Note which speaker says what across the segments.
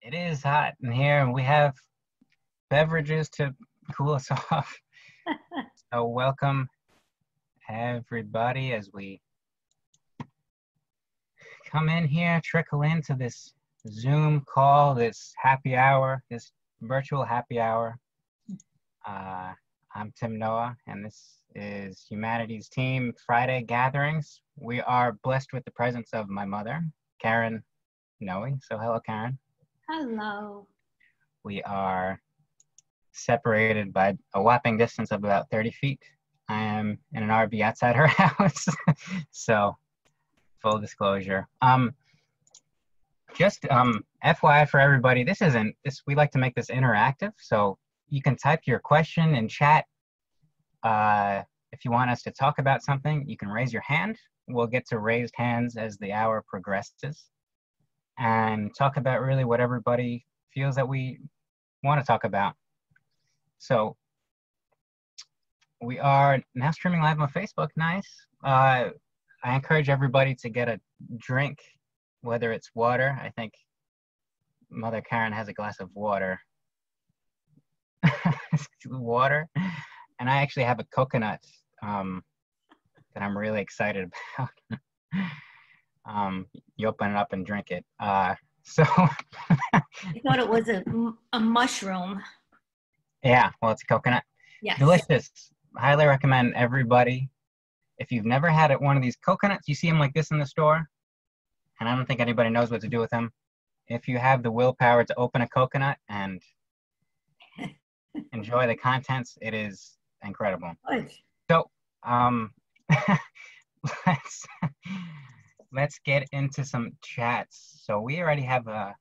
Speaker 1: It is hot in here, and we have beverages to cool us off. So welcome, everybody, as we come in here, trickle into this Zoom call, this happy hour, this virtual happy hour. I'm Tim Noe, and this is Humanities Team Friday Gatherings. We are blessed with the presence of my mother, Karen Noe. So hello, Karen.
Speaker 2: Hello.
Speaker 1: We are separated by a whopping distance of about 30 feet. I am in an RV outside her house. So full disclosure. Just FYI for everybody, we like to make this interactive. So you can type your question in chat. If you want us to talk about something, you can raise your hand. We'll get to raised hands as the hour progresses and talk about really what everybody feels that we want to talk about. So we are now streaming live on Facebook. Nice. I encourage everybody to get a drink, whether it's water. I think Mother Karen has a glass of water. Water. And I actually have a coconut that I'm really excited about. You open it up and drink it. I
Speaker 2: thought it was a mushroom.
Speaker 1: Yeah, well, it's coconut.
Speaker 2: Yes.
Speaker 1: Delicious. Highly recommend everybody. If you've never had one of these coconuts, you see them like this in the store, and I don't think anybody knows what to do with them. If you have the willpower to open a coconut and enjoy the contents, it is incredible.
Speaker 2: Good.
Speaker 1: So, let's get into some chats. So we already have a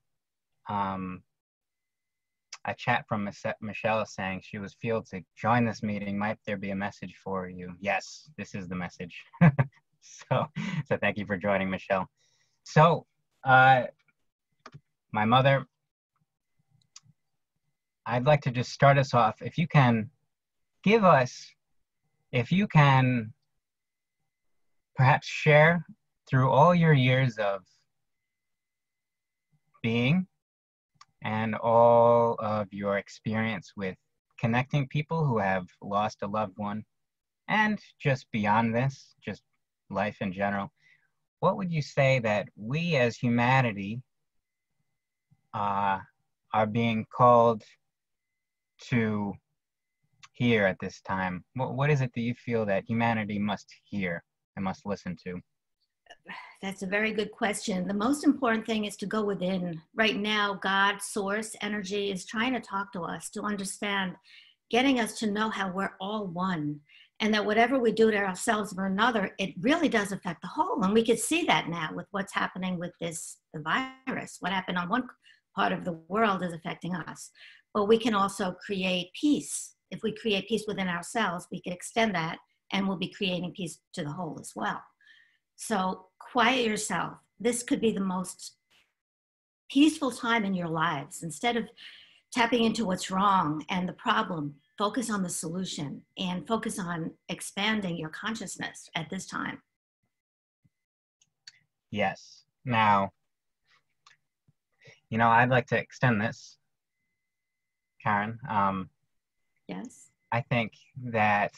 Speaker 1: chat from Michelle saying she was fueled to join this meeting. Might there be a message for you? Yes, this is the message. so thank you for joining, Michelle. So, my mother, I'd like to just start us off. If you can perhaps share through all your years of being and all of your experience with connecting people who have lost a loved one, and just beyond this, just life in general, what would you say that we as humanity are being called to hear at this time? What is it that you feel that humanity must hear and must listen to?
Speaker 2: That's a very good question. The most important thing is to go within. Right now, God, source, energy is trying to talk to us, to understand, getting us to know how we're all one, and that whatever we do to ourselves or another, it really does affect the whole. And we can see that now with what's happening with the virus. What happened on one part of the world is affecting us. But we can also create peace. If we create peace within ourselves, we can extend that, and we'll be creating peace to the whole as well. So quiet yourself. This could be the most peaceful time in your lives. Instead of tapping into what's wrong and the problem, focus on the solution and focus on expanding your consciousness at this time.
Speaker 1: Yes. Now, I'd like to extend this, Karen.
Speaker 2: Yes.
Speaker 1: I think that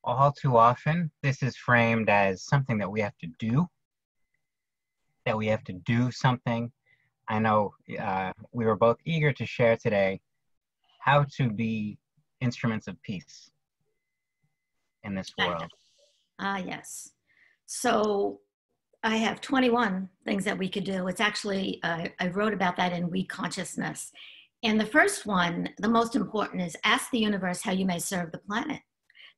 Speaker 1: all too often, this is framed as something that we have to do, something. I know we were both eager to share today how to be instruments of peace in this world.
Speaker 2: Yes. So I have 21 things that we could do. It's actually, I wrote about that in We Consciousness. And the first one, the most important, is ask the universe how you may serve the planet.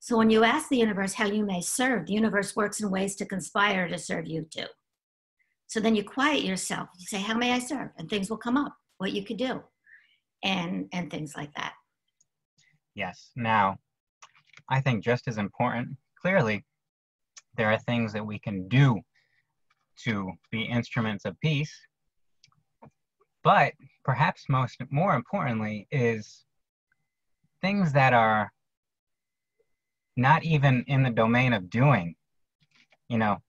Speaker 2: So when you ask the universe how you may serve, the universe works in ways to conspire to serve you too. So then you quiet yourself. You say, how may I serve? And things will come up, what you could do, and things like that.
Speaker 1: Yes. Now, I think just as important, clearly, there are things that we can do to be instruments of peace. But perhaps more importantly is things that are not even in the domain of doing.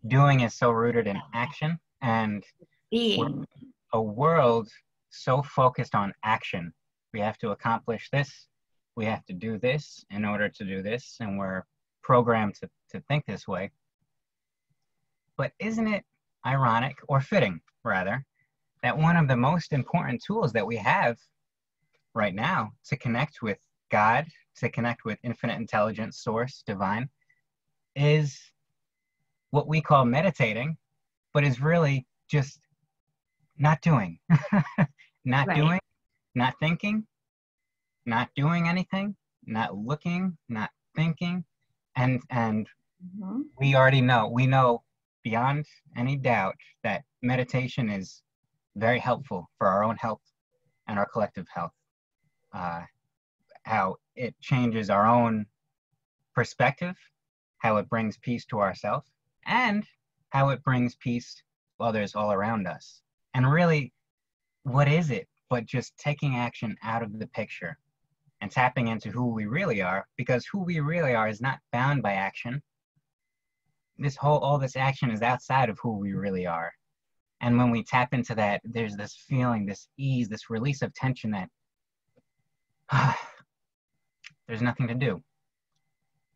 Speaker 1: Doing is so rooted in action, and
Speaker 2: being.
Speaker 1: a world so focused on action. We have to accomplish this. We have to do this in order to do this. And we're programmed to think this way. But isn't it ironic, or fitting rather, that one of the most important tools that we have right now to connect with God, to connect with infinite intelligence, source, divine, is what we call meditating, but is really just not doing, not
Speaker 2: Right.
Speaker 1: doing, not thinking, not doing anything, not looking, not thinking. And
Speaker 2: Mm-hmm.
Speaker 1: we know beyond any doubt that meditation is very helpful for our own health and our collective health. How it changes our own perspective, how it brings peace to ourselves, and how it brings peace to others all around us. And really, what is it but just taking action out of the picture and tapping into who we really are? Because who we really are is not bound by action. All this action is outside of who we really are. And when we tap into that, there's this feeling, this ease, this release of tension that there's nothing to do.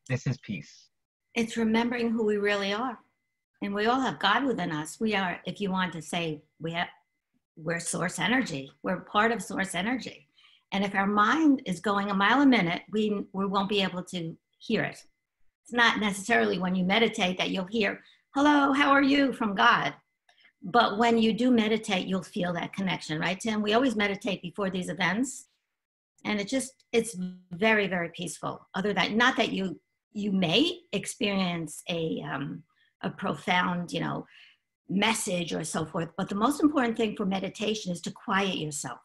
Speaker 1: This is peace.
Speaker 2: It's remembering who we really are. And we all have God within us. We are, if you want to say, we're source energy. We're part of source energy. And if our mind is going a mile a minute, we won't be able to hear it. It's not necessarily when you meditate that you'll hear, hello, how are you, from God. But when you do meditate, you'll feel that connection, right, Tim? We always meditate before these events. And it's very, very peaceful. Other than, not that you may experience a profound, message or so forth, but the most important thing for meditation is to quiet yourself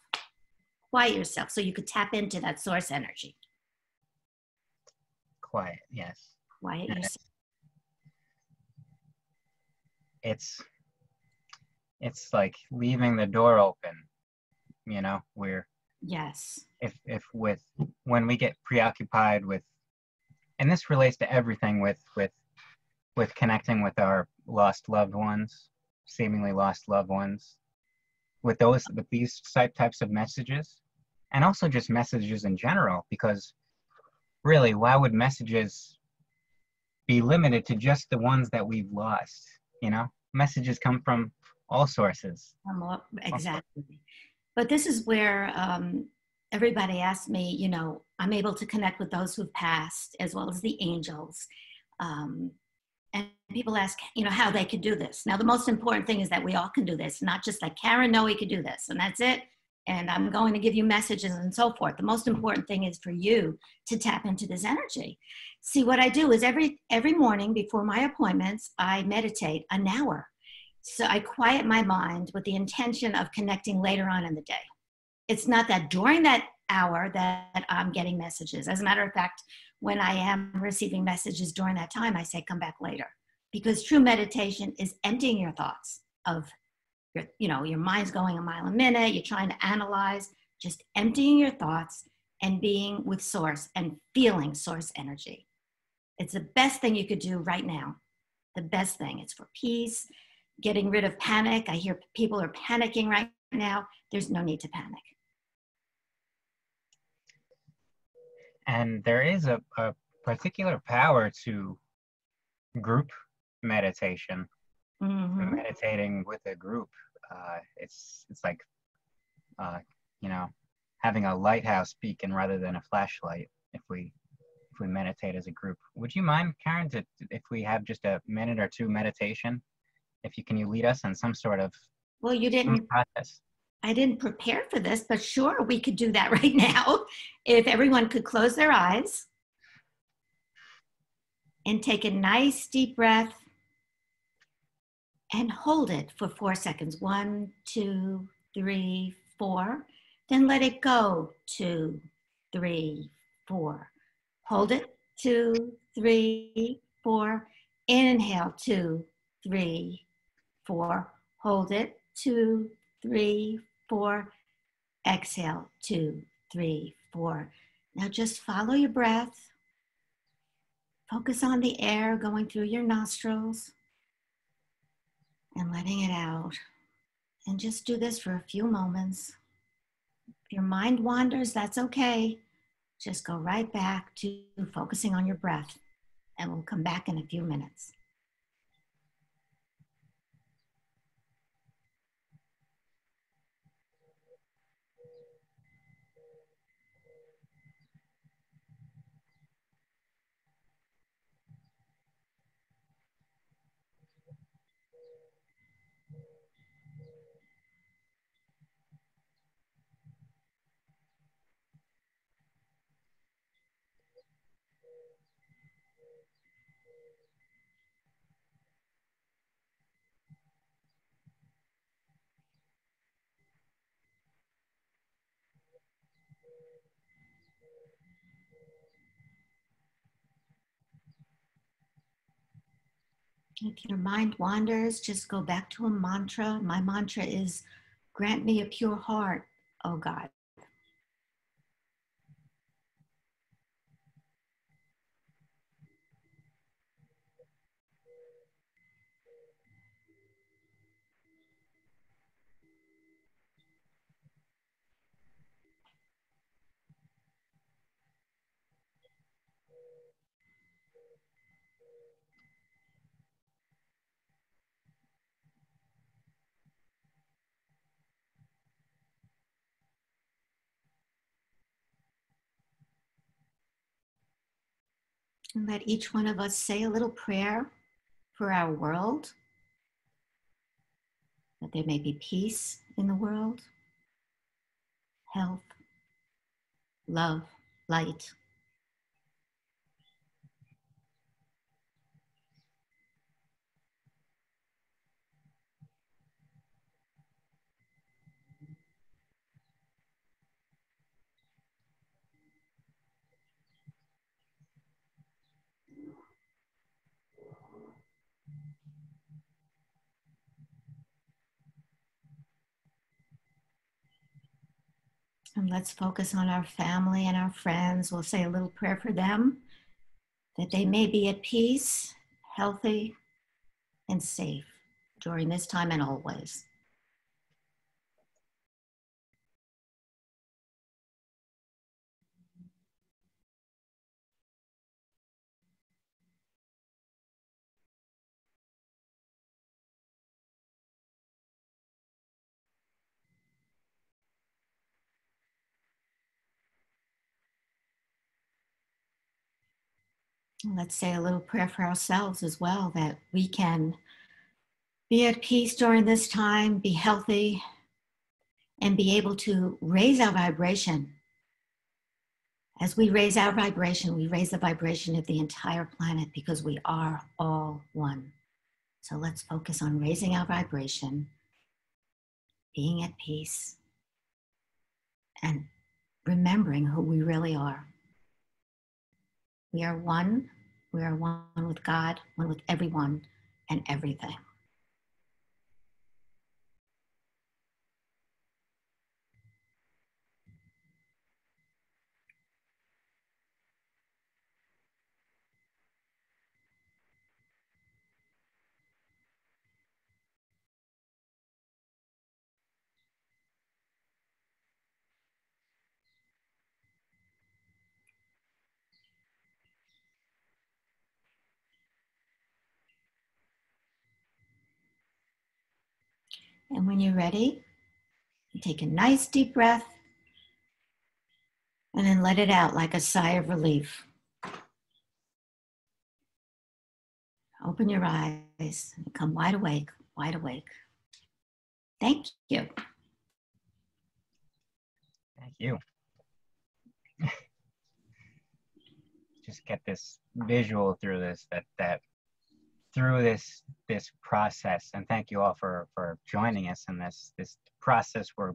Speaker 2: so you could tap into that source energy.
Speaker 1: Quiet, yes.
Speaker 2: Quiet
Speaker 1: And
Speaker 2: yourself.
Speaker 1: it's like leaving the door open, we're
Speaker 2: Yes.
Speaker 1: if when we get preoccupied with, and this relates to everything with connecting with our lost loved ones, seemingly lost loved ones, with these types of messages, and also just messages in general, because really, why would messages be limited to just the ones that we've lost? Messages come from all sources.
Speaker 2: Exactly. But this is where everybody asks me, I'm able to connect with those who've passed as well as the angels. And people ask, how they could do this. Now, the most important thing is that we all can do this, not just like Karen Noe could do this, and that's it. And I'm going to give you messages and so forth. The most important thing is for you to tap into this energy. See, what I do is every morning before my appointments, I meditate an hour. So I quiet my mind with the intention of connecting later on in the day. It's not that during that hour that I'm getting messages. As a matter of fact, when I am receiving messages during that time, I say, come back later. Because true meditation is emptying your thoughts of your mind's going a mile a minute, you're trying to analyze, just emptying your thoughts and being with source and feeling source energy. It's the best thing you could do right now. The best thing. It's for peace, getting rid of panic. I hear people are panicking right now. There's no need to panic.
Speaker 1: And there is a particular power to group meditation.
Speaker 2: Mm-hmm.
Speaker 1: Meditating with a group, it's like having a lighthouse beacon rather than a flashlight. If we meditate as a group, would you mind, Karen, if we have just a minute or two meditation? Can you lead us in some sort of process?
Speaker 2: I didn't prepare for this, but sure, we could do that right now. If everyone could close their eyes and take a nice deep breath and hold it for 4 seconds. 1, 2, 3, 4. Then let it go. 2, 3, 4. Hold it. 2, 3, 4. Inhale. 2, 3, 4. Hold it. 2, 3, 4. Exhale. 2, 3, 4. Now just follow your breath. Focus on the air going through your nostrils and letting it out. And just do this for a few moments. If your mind wanders, that's okay. Just go right back to focusing on your breath, and we'll come back in a few minutes. If your mind wanders, just go back to a mantra. My mantra is, grant me a pure heart, oh God. And let each one of us say a little prayer for our world, that there may be peace in the world, health, love, light. And let's focus on our family and our friends. We'll say a little prayer for them, that they may be at peace, healthy, and safe during this time and always. And let's say a little prayer for ourselves as well, that we can be at peace during this time, be healthy, and be able to raise our vibration. As we raise our vibration, we raise the vibration of the entire planet, because we are all one. So let's focus on raising our vibration, being at peace, and remembering who we really are. We are one. We are one with God, one with everyone and everything. And when you're ready, you take a nice deep breath and then let it out like a sigh of relief. Open your eyes and become wide awake, wide awake. Thank you.
Speaker 1: Thank you. Just get this visual through this, that through this process, and thank you all for joining us in this process. We're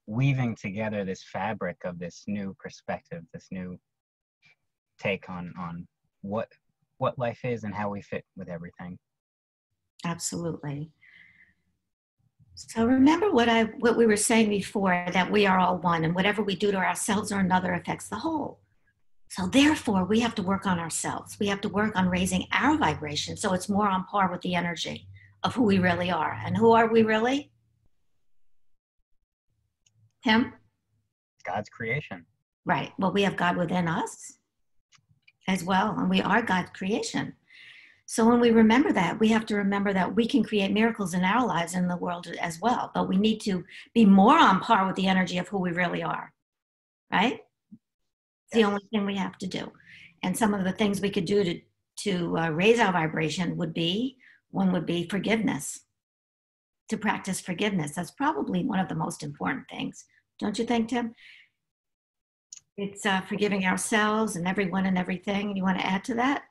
Speaker 1: weaving together this fabric of this new perspective, this new take on what life is and how we fit with everything.
Speaker 2: Absolutely. So remember what we were saying before, that we are all one, and whatever we do to ourselves or another affects the whole. So therefore, we have to work on ourselves. We have to work on raising our vibration so it's more on par with the energy of who we really are. And who are we really? Tim?
Speaker 1: God's creation.
Speaker 2: Right. Well, we have God within us as well, and we are God's creation. So when we remember that, we have to remember that we can create miracles in our lives and in the world as well, but we need to be more on par with the energy of who we really are, right? It's the only thing we have to do. And some of the things we could do to raise our vibration would be, one would be forgiveness, to practice forgiveness. That's probably one of the most important things. Don't you think, Tim? It's forgiving ourselves and everyone and everything. You want to add to that?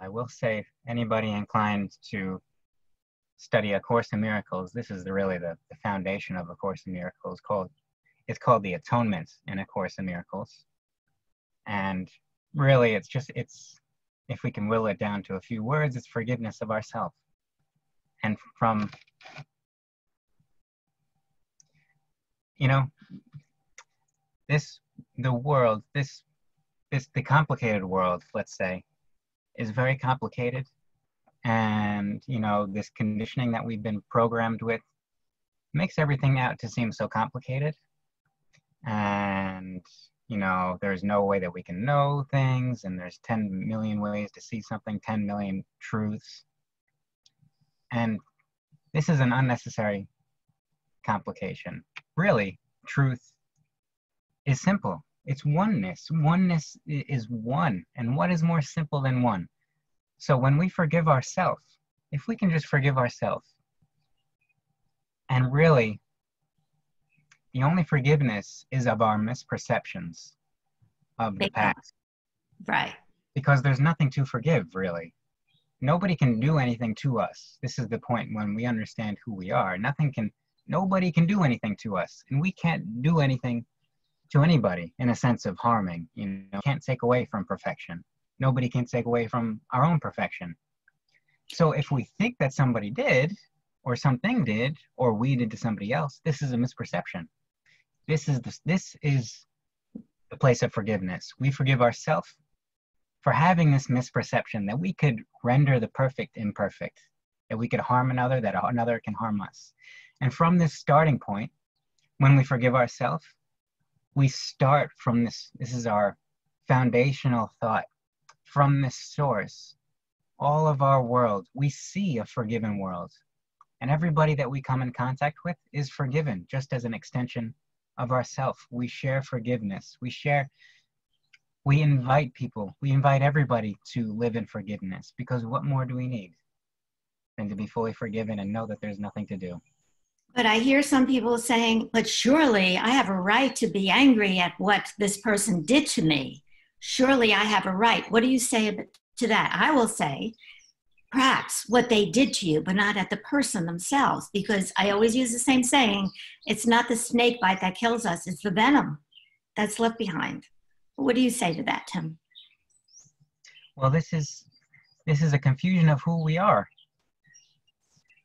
Speaker 1: I will say, anybody inclined to study A Course in Miracles, this is really the foundation of A Course in Miracles. It's called the Atonement in A Course in Miracles. And really, it's if we can will it down to a few words, it's forgiveness of ourselves. And from, the complicated world, let's say, is very complicated. And, this conditioning that we've been programmed with makes everything out to seem so complicated. And, there's no way that we can know things, and there's 10 million ways to see something, 10 million truths. And this is an unnecessary complication. Really, truth is simple. It's oneness. Oneness is one. And what is more simple than one? So when we forgive ourselves, if we can just forgive ourselves, and really, the only forgiveness is of our misperceptions of the past.
Speaker 2: Right.
Speaker 1: Because there's nothing to forgive, really. Nobody can do anything to us. This is the point when we understand who we are. Nobody can do anything to us. And we can't do anything to anybody in a sense of harming. Can't take away from perfection. Nobody can take away from our own perfection. So if we think that somebody did, or something did, or we did to somebody else, this is a misperception. This is the place of forgiveness. We forgive ourselves for having this misperception that we could render the perfect imperfect, that we could harm another, that another can harm us. And from this starting point, when we forgive ourselves, we start from this is our foundational thought. From this source, all of our world, we see a forgiven world. And everybody that we come in contact with is forgiven, just as an extension of ourself. We share forgiveness. We invite people, we invite everybody to live in forgiveness, because what more do we need than to be fully forgiven and know that there's nothing to do?
Speaker 2: But I hear some people saying, but surely I have a right to be angry at what this person did to me. Surely I have a right. What do you say to that? I will say, perhaps what they did to you, but not at the person themselves, because I always use the same saying, it's not the snake bite that kills us, it's the venom that's left behind. What do you say to that, Tim?
Speaker 1: Well, this is a confusion of who we are.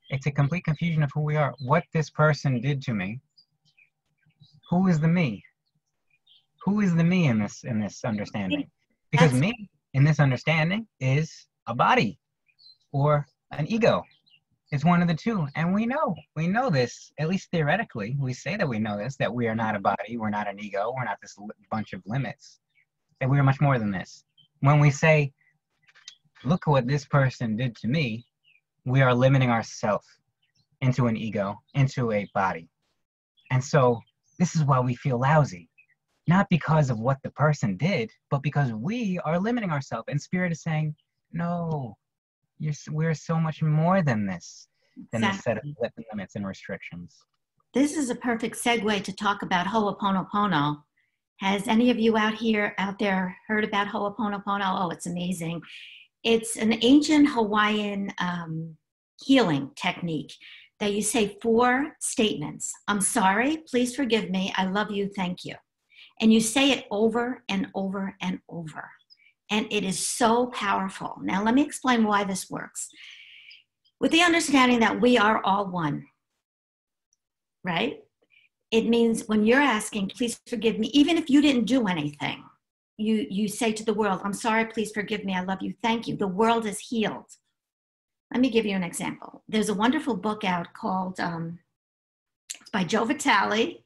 Speaker 1: It's a complete confusion of who we are. What this person did to me, who is the me? Who is the me in this understanding? Because me in this understanding is a body or an ego. It's one of the two. And we know this, at least theoretically. We say that we know this, that we are not a body, we're not an ego, we're not this bunch of limits, that we are much more than this. When we say, look what this person did to me, we are limiting ourselves into an ego, into a body. And so this is why we feel lousy. Not because of what the person did, but because we are limiting ourselves. And Spirit is saying, no, we're so much more than this, than this set of limits and restrictions.
Speaker 2: This is a perfect segue to talk about Ho'oponopono. Has any of you out there heard about Ho'oponopono? Oh, it's amazing. It's an ancient Hawaiian healing technique that you say 4 statements. I'm sorry, please forgive me, I love you, thank you. And you say it over and over and over. And it is so powerful. Now, let me explain why this works. With the understanding that we are all one, right? It means when you're asking, please forgive me, even if you didn't do anything, you say to the world, I'm sorry, please forgive me, I love you, thank you. The world is healed. Let me give you an example. There's a wonderful book out called, it's by Joe Vitale.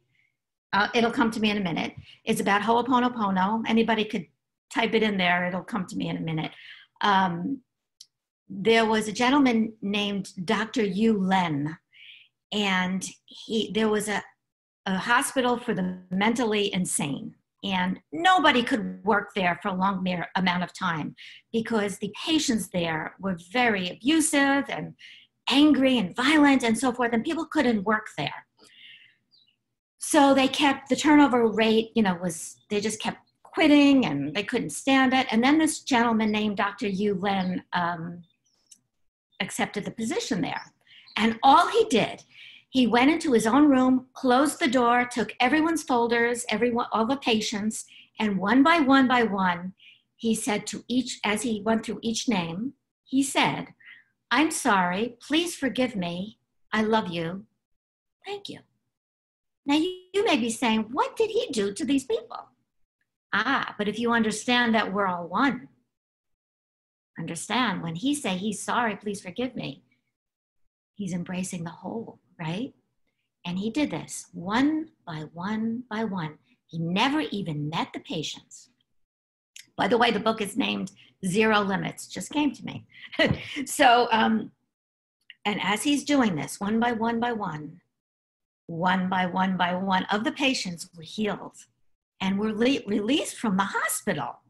Speaker 2: It'll come to me in a minute. It's about Ho'oponopono. Anybody could type it in there. It'll come to me in a minute. There was a gentleman named Dr. Yu Len, and there was a hospital for the mentally insane, and nobody could work there for a long amount of time because the patients there were very abusive and angry and violent and so forth, and people couldn't work there. So they kept, the turnover rate, they just kept quitting and they couldn't stand it. And then this gentleman named Dr. Yu Len accepted the position there. And all he did, he went into his own room, closed the door, took everyone's folders, all the patients, and one by one, he said to each, as he went through each name, he said, "I'm sorry, please forgive me, I love you, thank you." Now you may be saying, what did he do to these people? But if you understand that we're all one, understand when he say he's sorry, please forgive me, he's embracing the whole, right? And he did this one by one by one. He never even met the patients. By the way, the book is named Zero Limits, just came to me. So, and as he's doing this, one by one by one of the patients were healed and were released from the hospital.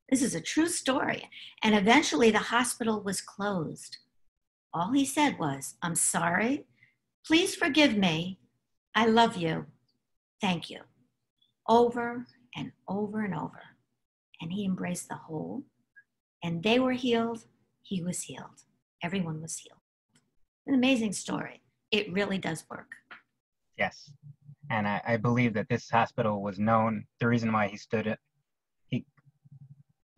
Speaker 2: This is a true story. And eventually the hospital was closed. All he said was, "I'm sorry, please forgive me, I love you, thank you." Over and over and over. And he embraced the whole. And they were healed, he was healed. Everyone was healed. An amazing story. It really does work.
Speaker 1: Yes. And I believe that this hospital was known, the reason why he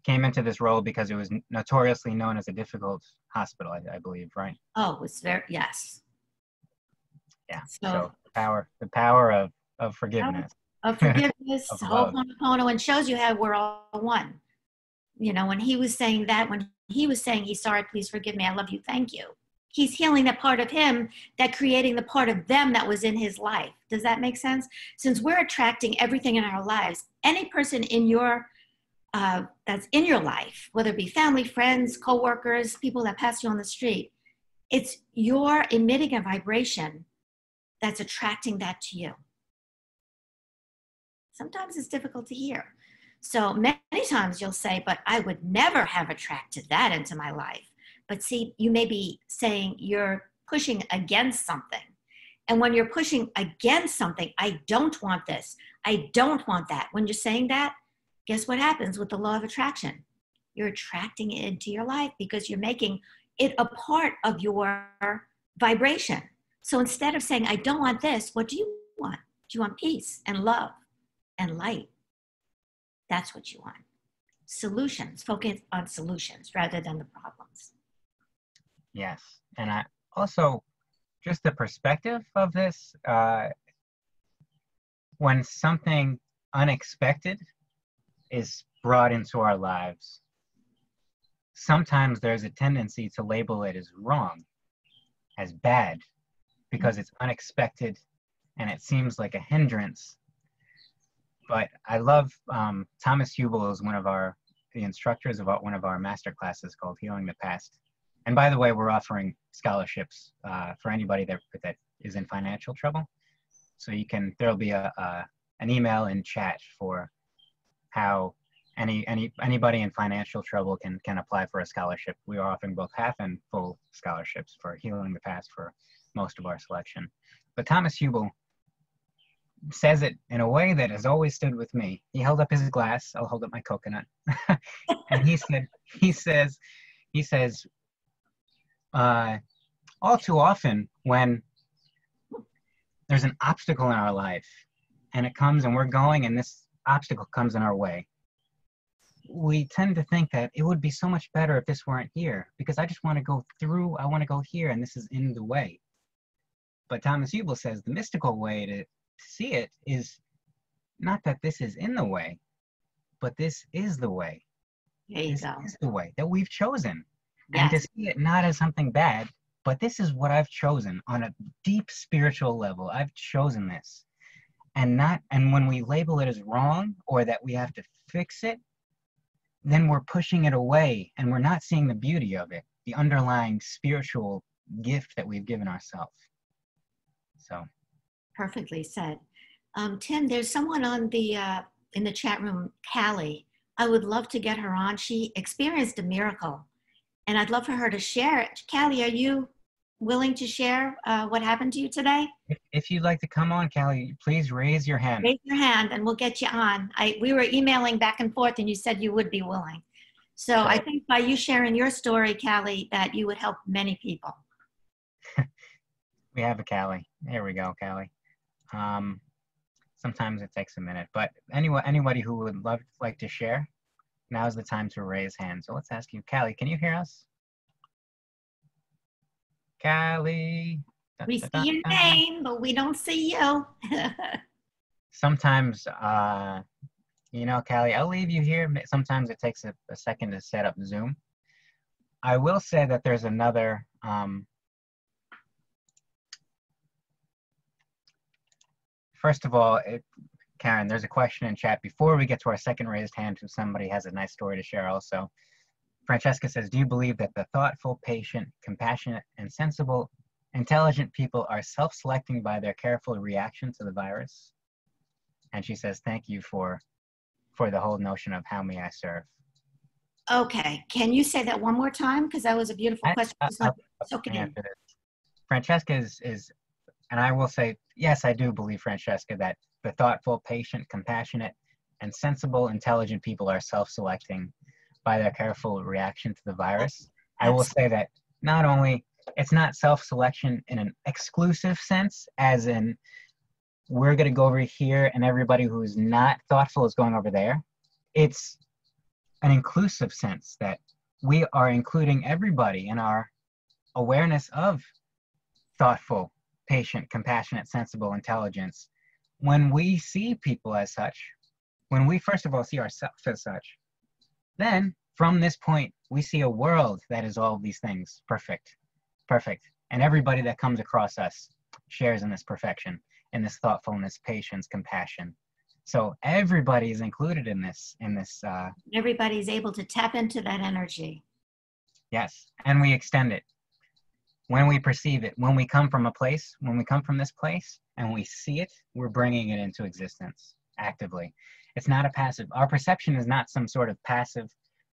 Speaker 1: came into this role because it was notoriously known as a difficult hospital, I believe, right?
Speaker 2: Oh, it's very, yes.
Speaker 1: Yeah. So the power of forgiveness.
Speaker 2: Of forgiveness,
Speaker 1: of
Speaker 2: Ho'oponopono, and shows you how we're all one. When he was saying that, when he was saying he's sorry, please forgive me, I love you, thank you, he's healing that part of him, that creating the part of them that was in his life. Does that make sense? Since we're attracting everything in our lives, any person in your that's in your life, whether it be family, friends, co-workers, people that pass you on the street, it's your emitting a vibration that's attracting that to you. Sometimes it's difficult to hear. So many times you'll say, but I would never have attracted that into my life. But see, you may be saying you're pushing against something. And when you're pushing against something, I don't want this, I don't want that. When you're saying that, guess what happens with the law of attraction? You're attracting it into your life because you're making it a part of your vibration. So instead of saying, I don't want this, what do you want? Do you want peace and love and light? That's what you want. Solutions, focus on solutions rather than the problems.
Speaker 1: Yes. And I also, just the perspective of this, when something unexpected is brought into our lives, sometimes there's a tendency to label it as wrong, as bad, because it's unexpected and it seems like a hindrance. But I love Thomas Hubel is one of the instructors of one of our master classes called Healing the Past. And by the way, we're offering scholarships for anybody that is in financial trouble. So there'll be an email in chat for how anybody in financial trouble can apply for a scholarship. We are offering both half and full scholarships for Healing the Past for most of our selection. But Thomas Hubel says it in a way that has always stood with me. He held up his glass. I'll hold up my coconut. And he says, all too often when there's an obstacle in our life and it comes and we're going and this obstacle comes in our way, we tend to think that it would be so much better if this weren't here because I just want to go through, I want to go here and this is in the way. But Thomas Hubel says the mystical way to see it is not that this is in the way, but this is the way.
Speaker 2: There you go.
Speaker 1: This is the way that we've chosen.
Speaker 2: Yes.
Speaker 1: And to see it not as something bad, but this is what I've chosen on a deep spiritual level. I've chosen this. And when we label it as wrong or that we have to fix it, then we're pushing it away and we're not seeing the beauty of it, the underlying spiritual gift that we've given ourselves. So.
Speaker 2: Perfectly said. Tim, there's someone on the in the chat room, Callie. I would love to get her on. She experienced a miracle, and I'd love for her to share it. Callie, are you willing to share what happened to you today?
Speaker 1: If you'd like to come on, Callie, please raise your hand.
Speaker 2: Raise your hand, and we'll get you on. We were emailing back and forth, and you said you would be willing. So I think by you sharing your story, Callie, that you would help many people.
Speaker 1: We have a Callie. There we go, Callie. Sometimes it takes a minute, but anybody who would like to share, now's the time to raise hands. So let's ask you, Callie, can you hear us? Callie.
Speaker 2: We see your name, but we don't see you.
Speaker 1: Sometimes, you know, Callie, I'll leave you here. Sometimes it takes a second to set up Zoom. I will say that there's another, first of all, Karen, there's a question in chat before we get to our second raised hand who somebody has a nice story to share also. Francesca says, do you believe that the thoughtful, patient, compassionate, and sensible, intelligent people are self-selecting by their careful reaction to the virus? And she says, thank you for the whole notion of how may I serve.
Speaker 2: Okay, can you say that one more time? Because that was a beautiful question.
Speaker 1: Francesca is, and I will say, yes, I do believe, Francesca, that the thoughtful, patient, compassionate, and sensible, intelligent people are self-selecting by their careful reaction to the virus. I will say that not only, it's not self-selection in an exclusive sense, as in we're going to go over here and everybody who's not thoughtful is going over there. It's an inclusive sense that we are including everybody in our awareness of thoughtful, patient, compassionate, sensible intelligence. When we see people as such, when we first of all see ourselves as such, then from this point, we see a world that is all of these things, perfect. And everybody that comes across us shares in this perfection, in this thoughtfulness, patience, compassion. So everybody is included in this. Everybody's
Speaker 2: able to tap into that energy.
Speaker 1: Yes, and we extend it. When we perceive it, when we come from a place, when we come from this place and we see it, we're bringing it into existence actively. It's not a passive. Our perception is not some sort of passive.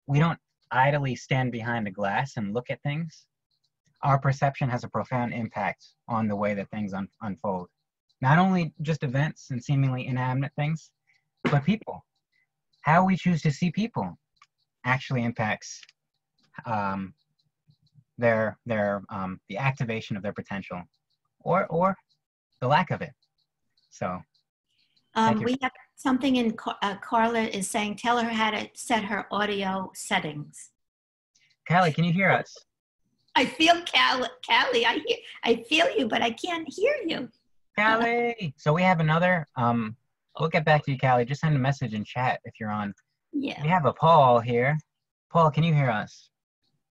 Speaker 1: We don't idly stand behind a glass and look at things. Our perception has a profound impact on the way that things unfold. Not only just events and seemingly inanimate things, but people. How we choose to see people actually impacts the activation of their potential, or the lack of it. So,
Speaker 2: we have something in Carla is saying, tell her how to set her audio settings.
Speaker 1: Callie, can you hear us?
Speaker 2: I feel Callie, I feel you, but I can't hear you.
Speaker 1: Callie, so we have another, we'll get back to you, Callie. Just send a message in chat if you're on.
Speaker 2: Yeah.
Speaker 1: We have a Paul here. Paul, can you hear us?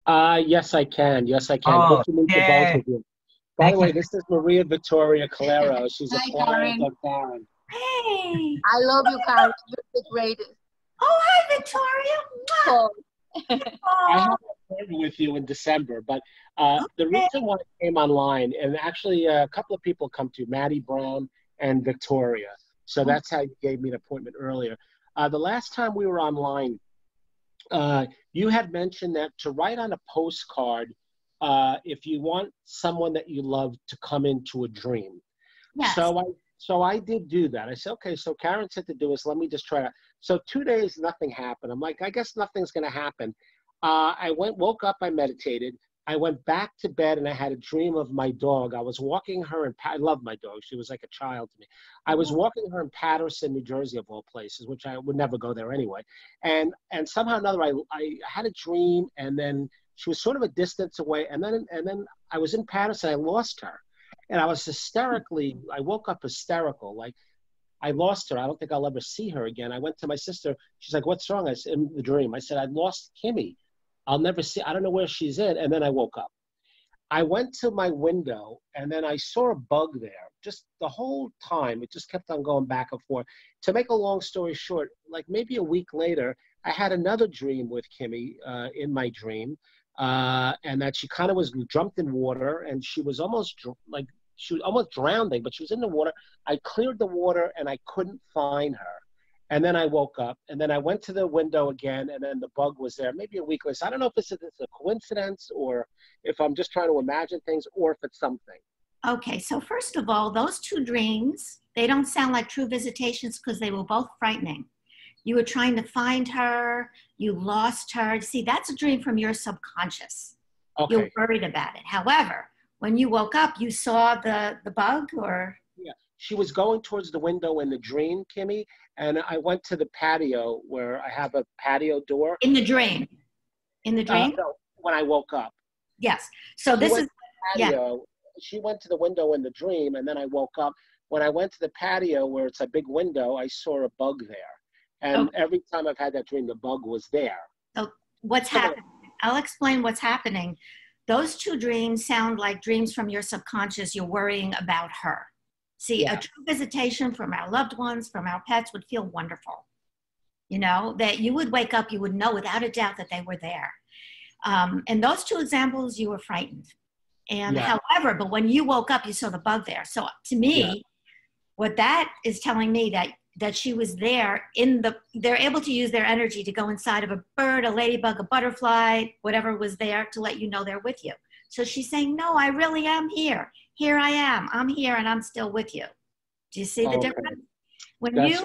Speaker 3: Yes, I can. Yes, I can.
Speaker 1: Oh,
Speaker 3: Good to meet you both of you. By the way, this is Maria Victoria Calero. She's a client of Karen.
Speaker 2: Hey.
Speaker 4: I love you, Karen. You're the greatest.
Speaker 2: Oh, hi, Victoria.
Speaker 4: Oh.
Speaker 3: I have an appointment with you in December, but the reason why I came online, and actually a couple of people come to, Maddie Brown and Victoria. So that's how you gave me an appointment earlier. The last time we were online, you had mentioned that to write on a postcard if you want someone that you love to come into a dream.
Speaker 2: Yes.
Speaker 3: So I did do that. I said, okay, so Karen said to do this, let me just try it. So 2 days, nothing happened. I'm like, I guess nothing's going to happen. I woke up, I meditated. I went back to bed and I had a dream of my dog. I was walking her in, I love my dog. She was like a child to me. I was walking her in Paterson, New Jersey, of all places, which I would never go there anyway. And somehow or another, I had a dream, and then she was sort of a distance away. And then I was in Paterson, I lost her. And I was I woke up hysterical. Like, I lost her. I don't think I'll ever see her again. I went to my sister. She's like, what's wrong? I said, in the dream. I said, I lost Kimmy. I'll never see, I don't know where she's in. And then I woke up. I went to my window and then I saw a bug there. Just the whole time, it just kept on going back and forth. To make a long story short, like maybe a week later, I had another dream with Kimmy in my dream, and that she kind of was jumped in water and she was almost like she was almost drowning, but she was in the water. I cleared the water and I couldn't find her. And then I woke up and then I went to the window again and then the bug was there maybe a week later. So I don't know if this is a coincidence or if I'm just trying to imagine things or if it's something.
Speaker 2: Okay, so first of all, those two dreams, they don't sound like true visitations because they were both frightening. You were trying to find her, you lost her. See, that's a dream from your subconscious.
Speaker 3: Okay.
Speaker 2: You're worried about it. However, when you woke up, you saw the bug or?
Speaker 3: Yeah, she was going towards the window in the dream, Kimmy, and I went to the patio where I have a patio door.
Speaker 2: In the dream? In the dream?
Speaker 3: No, when I woke up.
Speaker 2: Yes. So this is,
Speaker 3: patio, yeah. She went to the window in the dream, and then I woke up. When I went to the patio where it's a big window, I saw a bug there. And every time I've had that dream, the bug was there.
Speaker 2: So what's happening? I'll explain what's happening. Those two dreams sound like dreams from your subconscious. You're worrying about her. See, a true visitation from our loved ones, from our pets would feel wonderful. You know, that you would wake up, you would know without a doubt that they were there. And those two examples, you were frightened. And however, but when you woke up, you saw the bug there. So to me, what that is telling me that she was there they're able to use their energy to go inside of a bird, a ladybug, a butterfly, whatever was there to let you know they're with you. So she's saying, no, I really am here. Here I am. I'm here and I'm still with you. Do you see the difference? When you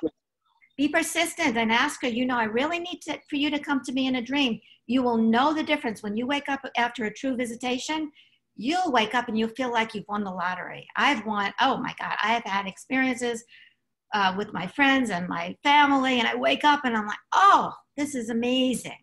Speaker 2: be persistent and ask her, you know, I really need for you to come to me in a dream. You will know the difference. When you wake up after a true visitation, you'll wake up and you'll feel like you've won the lottery. Oh my God, I have had experiences with my friends and my family, and I wake up and I'm like, oh, this is amazing.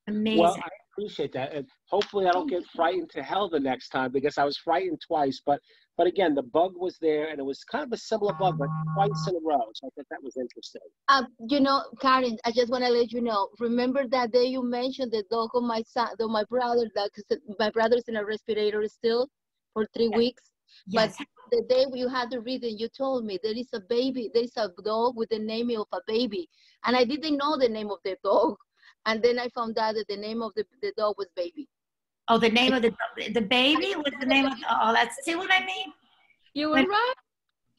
Speaker 2: Amazing.
Speaker 3: Well, I appreciate that. And hopefully I don't get frightened to hell the next time, because I was frightened twice. But again, the bug was there, and it was kind of a similar bug, but twice in a row. So I thought that was interesting.
Speaker 4: You know, Karen, I just want to let you know, remember that day you mentioned the dog of my son, my brother, my brother's in a respirator still for 3 weeks?
Speaker 2: Yes.
Speaker 4: But the day you had the reading, you told me there is a baby, there is a dog with the name of a baby. And I didn't know the name of the dog. And then I found out that the name of the dog was Baby.
Speaker 2: Oh, the name of the baby was the name of see what I mean?
Speaker 4: You were right.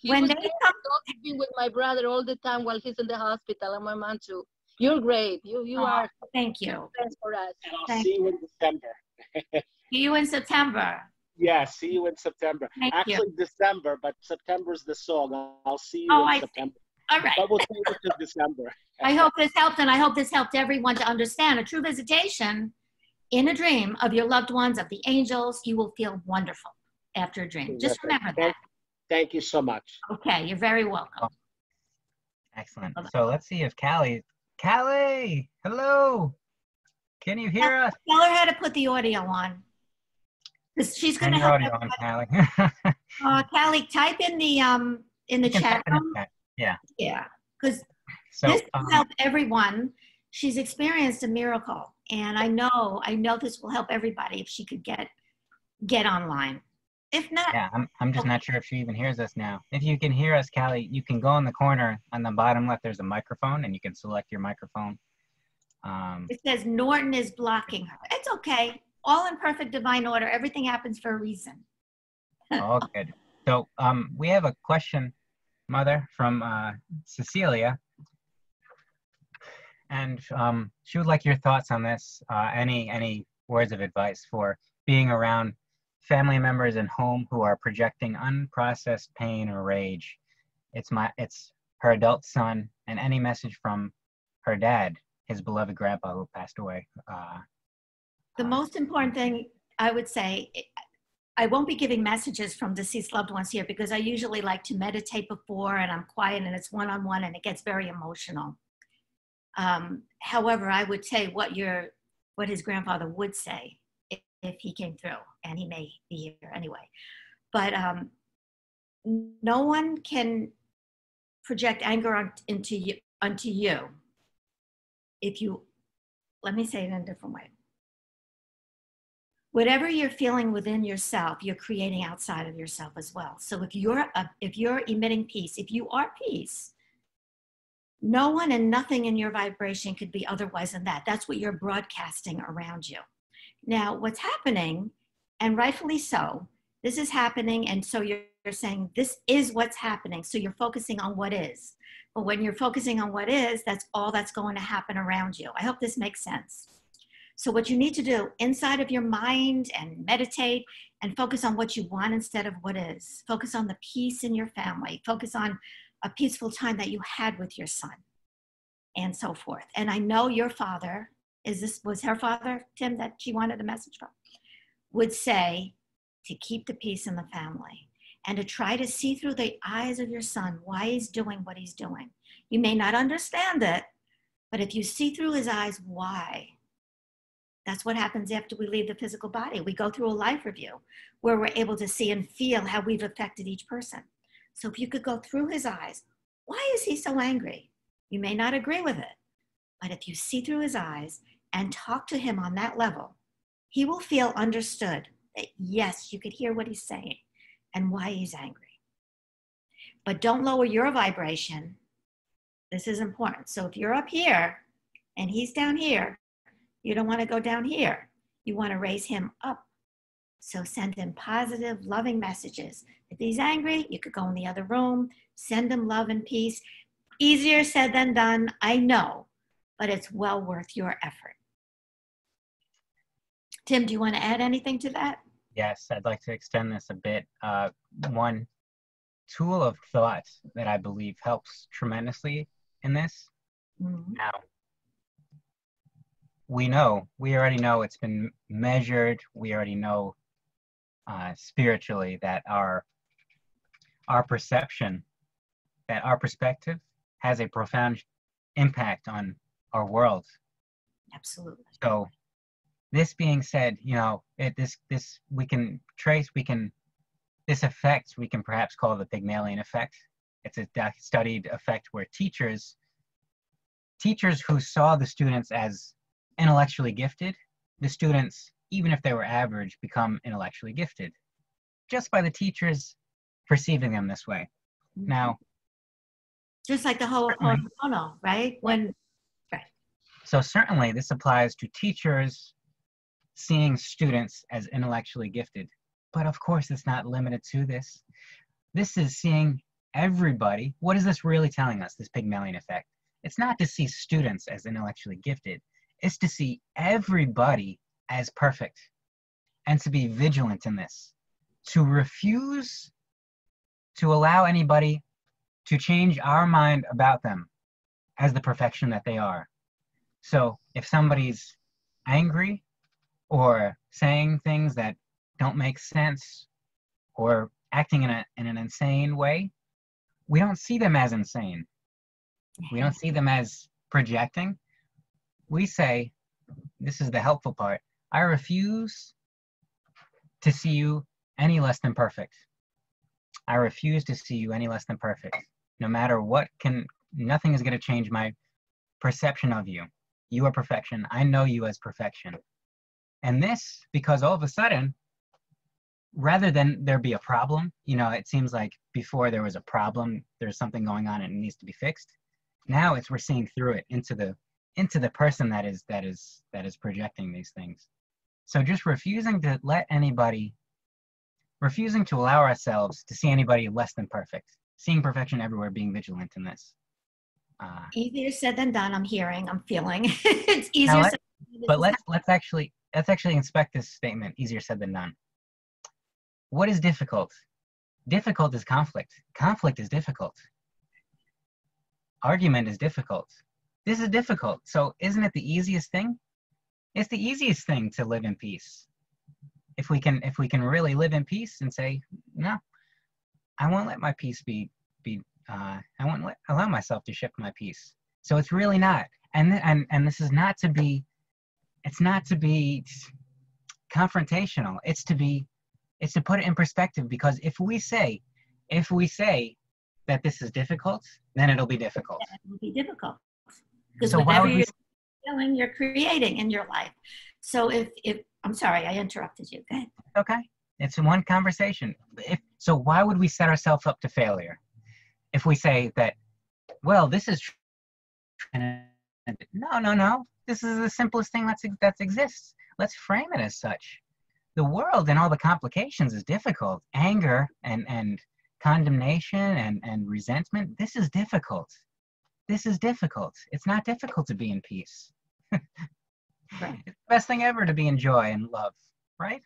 Speaker 2: When they come,
Speaker 4: been with my brother all the time while he's in the hospital, and my mom too. You're great. You are.
Speaker 2: Thank you.
Speaker 4: Thanks for us.
Speaker 3: And I'll see you in December.
Speaker 2: See you in September.
Speaker 3: Yeah, see you in September. Actually, December, but September's the song. I'll see you in September.
Speaker 2: All right.
Speaker 3: But we'll see you in December.
Speaker 2: I hope this helped, and I hope this helped everyone to understand a true visitation in a dream of your loved ones, of the angels. You will feel wonderful after a dream. Just remember that.
Speaker 3: Thank you so much.
Speaker 2: Okay, you're very welcome.
Speaker 1: Excellent. So let's see if Callie, hello. Can you hear us?
Speaker 2: Tell her how to put the audio on. Because she's going to help.
Speaker 1: Audio on, Callie.
Speaker 2: Callie, type in the chat room.
Speaker 1: Yeah.
Speaker 2: Yeah. Because this will help everyone. She's experienced a miracle, and I know this will help everybody if she could get online. If not,
Speaker 1: yeah, I'm just not sure if she even hears us now. If you can hear us, Callie, you can go in the corner on the bottom left. There's a microphone, and you can select your microphone.
Speaker 2: It says Norton is blocking her. It's okay. All in perfect divine order. Everything happens for a reason.
Speaker 1: All good. So we have a question, Mother, from Cecilia. And she would like your thoughts on this. Any words of advice for being around family members in home who are projecting unprocessed pain or rage. It's her adult son, and any message from her dad, his beloved grandpa who passed away.
Speaker 2: The most important thing I would say, I won't be giving messages from deceased loved ones here because I usually like to meditate before, and I'm quiet and it's one-on-one and it gets very emotional. However, I would say what his grandfather would say if he came through, and he may be here anyway. But no one can project anger onto you if you, let me say it in a different way. whatever you're feeling within yourself, you're creating outside of yourself as well. So if you're emitting peace, if you are peace, no one and nothing in your vibration could be otherwise than that. That's what you're broadcasting around you. Now, what's happening, and rightfully so, this is happening, and so you're saying this is what's happening. So you're focusing on what is. But when you're focusing on what is, that's all that's going to happen around you. I hope this makes sense. So what you need to do inside of your mind and meditate and focus on what you want instead of what is. Focus on the peace in your family. Focus on a peaceful time that you had with your son and so forth. And I know your father, was her father, Tim, that she wanted a message from, would say to keep the peace in the family and to try to see through the eyes of your son why he's doing what he's doing. You may not understand it, but if you see through his eyes, why? That's what happens after we leave the physical body. We go through a life review where we're able to see and feel how we've affected each person. So if you could go through his eyes, why is he so angry? You may not agree with it, but if you see through his eyes and talk to him on that level, he will feel understood that yes, you could hear what he's saying and why he's angry. But don't lower your vibration. This is important. So if you're up here and he's down here, you don't want to go down here. You want to raise him up. So send him positive, loving messages. If he's angry, you could go in the other room, send him love and peace. Easier said than done, I know, but it's well worth your effort. Tim, do you want to add anything to that?
Speaker 1: Yes, I'd like to extend this a bit. One tool of thought that I believe helps tremendously in this. Mm-hmm. Now, we already know it's been measured. We already know spiritually that our perception, that our perspective has a profound impact on our world.
Speaker 2: Absolutely.
Speaker 1: So this being said, this effect we can perhaps call the Pygmalion effect. It's a studied effect where teachers who saw the students as intellectually gifted, the students, even if they were average, become intellectually gifted just by the teachers perceiving them this way. Mm-hmm. Now,
Speaker 2: just like the whole Ho'oponopono, right? Right.
Speaker 1: So certainly this applies to teachers seeing students as intellectually gifted. But of course, it's not limited to this. This is seeing everybody. What is this really telling us, this Pygmalion effect? It's not to see students as intellectually gifted. It's to see everybody as perfect and to be vigilant in this. To refuse to allow anybody to change our mind about them as the perfection that they are. So if somebody's angry or saying things that don't make sense or acting in an insane way, we don't see them as insane. We don't see them as projecting. We say, this is the helpful part, I refuse to see you any less than perfect. I refuse to see you any less than perfect. No matter what, nothing is going to change my perception of you. You are perfection. I know you as perfection. And this, because all of a sudden, rather than there be a problem, it seems like before there was a problem, there's something going on and it needs to be fixed. Now we're seeing through it into the person that is projecting these things. So just refusing to allow ourselves to see anybody less than perfect, seeing perfection everywhere, being vigilant in this.
Speaker 2: Easier said than done. I'm feeling. It's easier said than done.
Speaker 1: But let's actually inspect this statement. Easier said than done. What is difficult? Difficult is conflict. Conflict is difficult. Argument is difficult. This is difficult. So isn't it the easiest thing? It's the easiest thing to live in peace. If we can really live in peace and say, no, I won't let my peace I won't allow myself to shift my peace. So it's really not. And this is not to be, it's not to be confrontational. It's to put it in perspective, because if we say that this is difficult, then it'll be difficult.
Speaker 2: It will be difficult. Because so whatever you're feeling, you're creating in your life. So if I'm sorry, I interrupted you. Go ahead.
Speaker 1: Okay. It's one conversation. So why would we set ourselves up to failure if we say that, well, this is no. This is the simplest thing that exists. Let's frame it as such. The world and all the complications is difficult. Anger and condemnation and resentment. This is difficult. This is difficult. It's not difficult to be in peace.
Speaker 2: Right.
Speaker 1: It's the best thing ever to be in joy and love, right?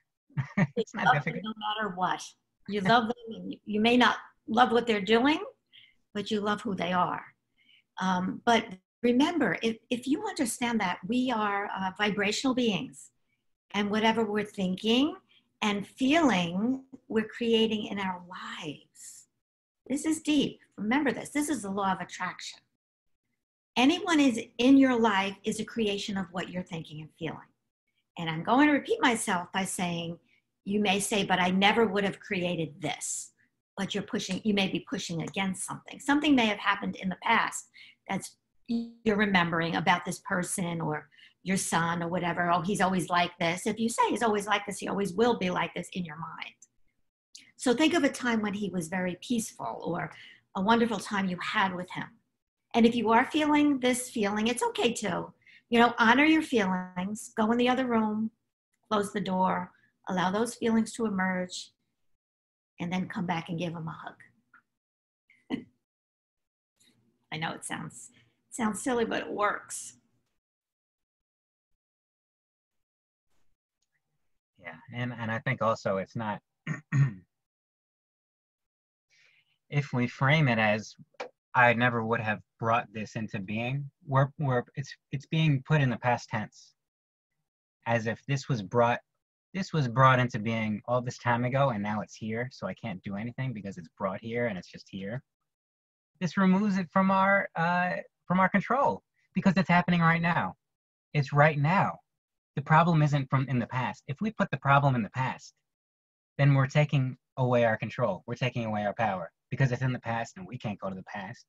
Speaker 1: It's not difficult.
Speaker 2: No matter what. You love them. And you may not love what they're doing, but you love who they are. But remember, if you understand that we are vibrational beings, and whatever we're thinking and feeling, we're creating in our lives. This is deep. Remember this. This is the law of attraction. Anyone is in your life is a creation of what you're thinking and feeling. And I'm going to repeat myself by saying, you may say, but I never would have created this. But you may be pushing against something. Something may have happened in the past that's you're remembering about this person or your son or whatever. Oh, he's always like this. If you say he's always like this, he always will be like this in your mind. So think of a time when he was very peaceful or a wonderful time you had with him. And if you are feeling this feeling, it's okay too. Honor your feelings, go in the other room, close the door, allow those feelings to emerge, and then come back and give him a hug. I know it sounds silly, but it works.
Speaker 1: Yeah, and I think also it's not, if we frame it as I never would have brought this into being, it's being put in the past tense, as if this was brought into being all this time ago and now it's here, so I can't do anything because it's brought here and it's just here. This removes it from our control because it's happening right now. It's right now. The problem isn't from in the past. If we put the problem in the past, then we're taking away our control. We're taking away our power because it's in the past and we can't go to the past.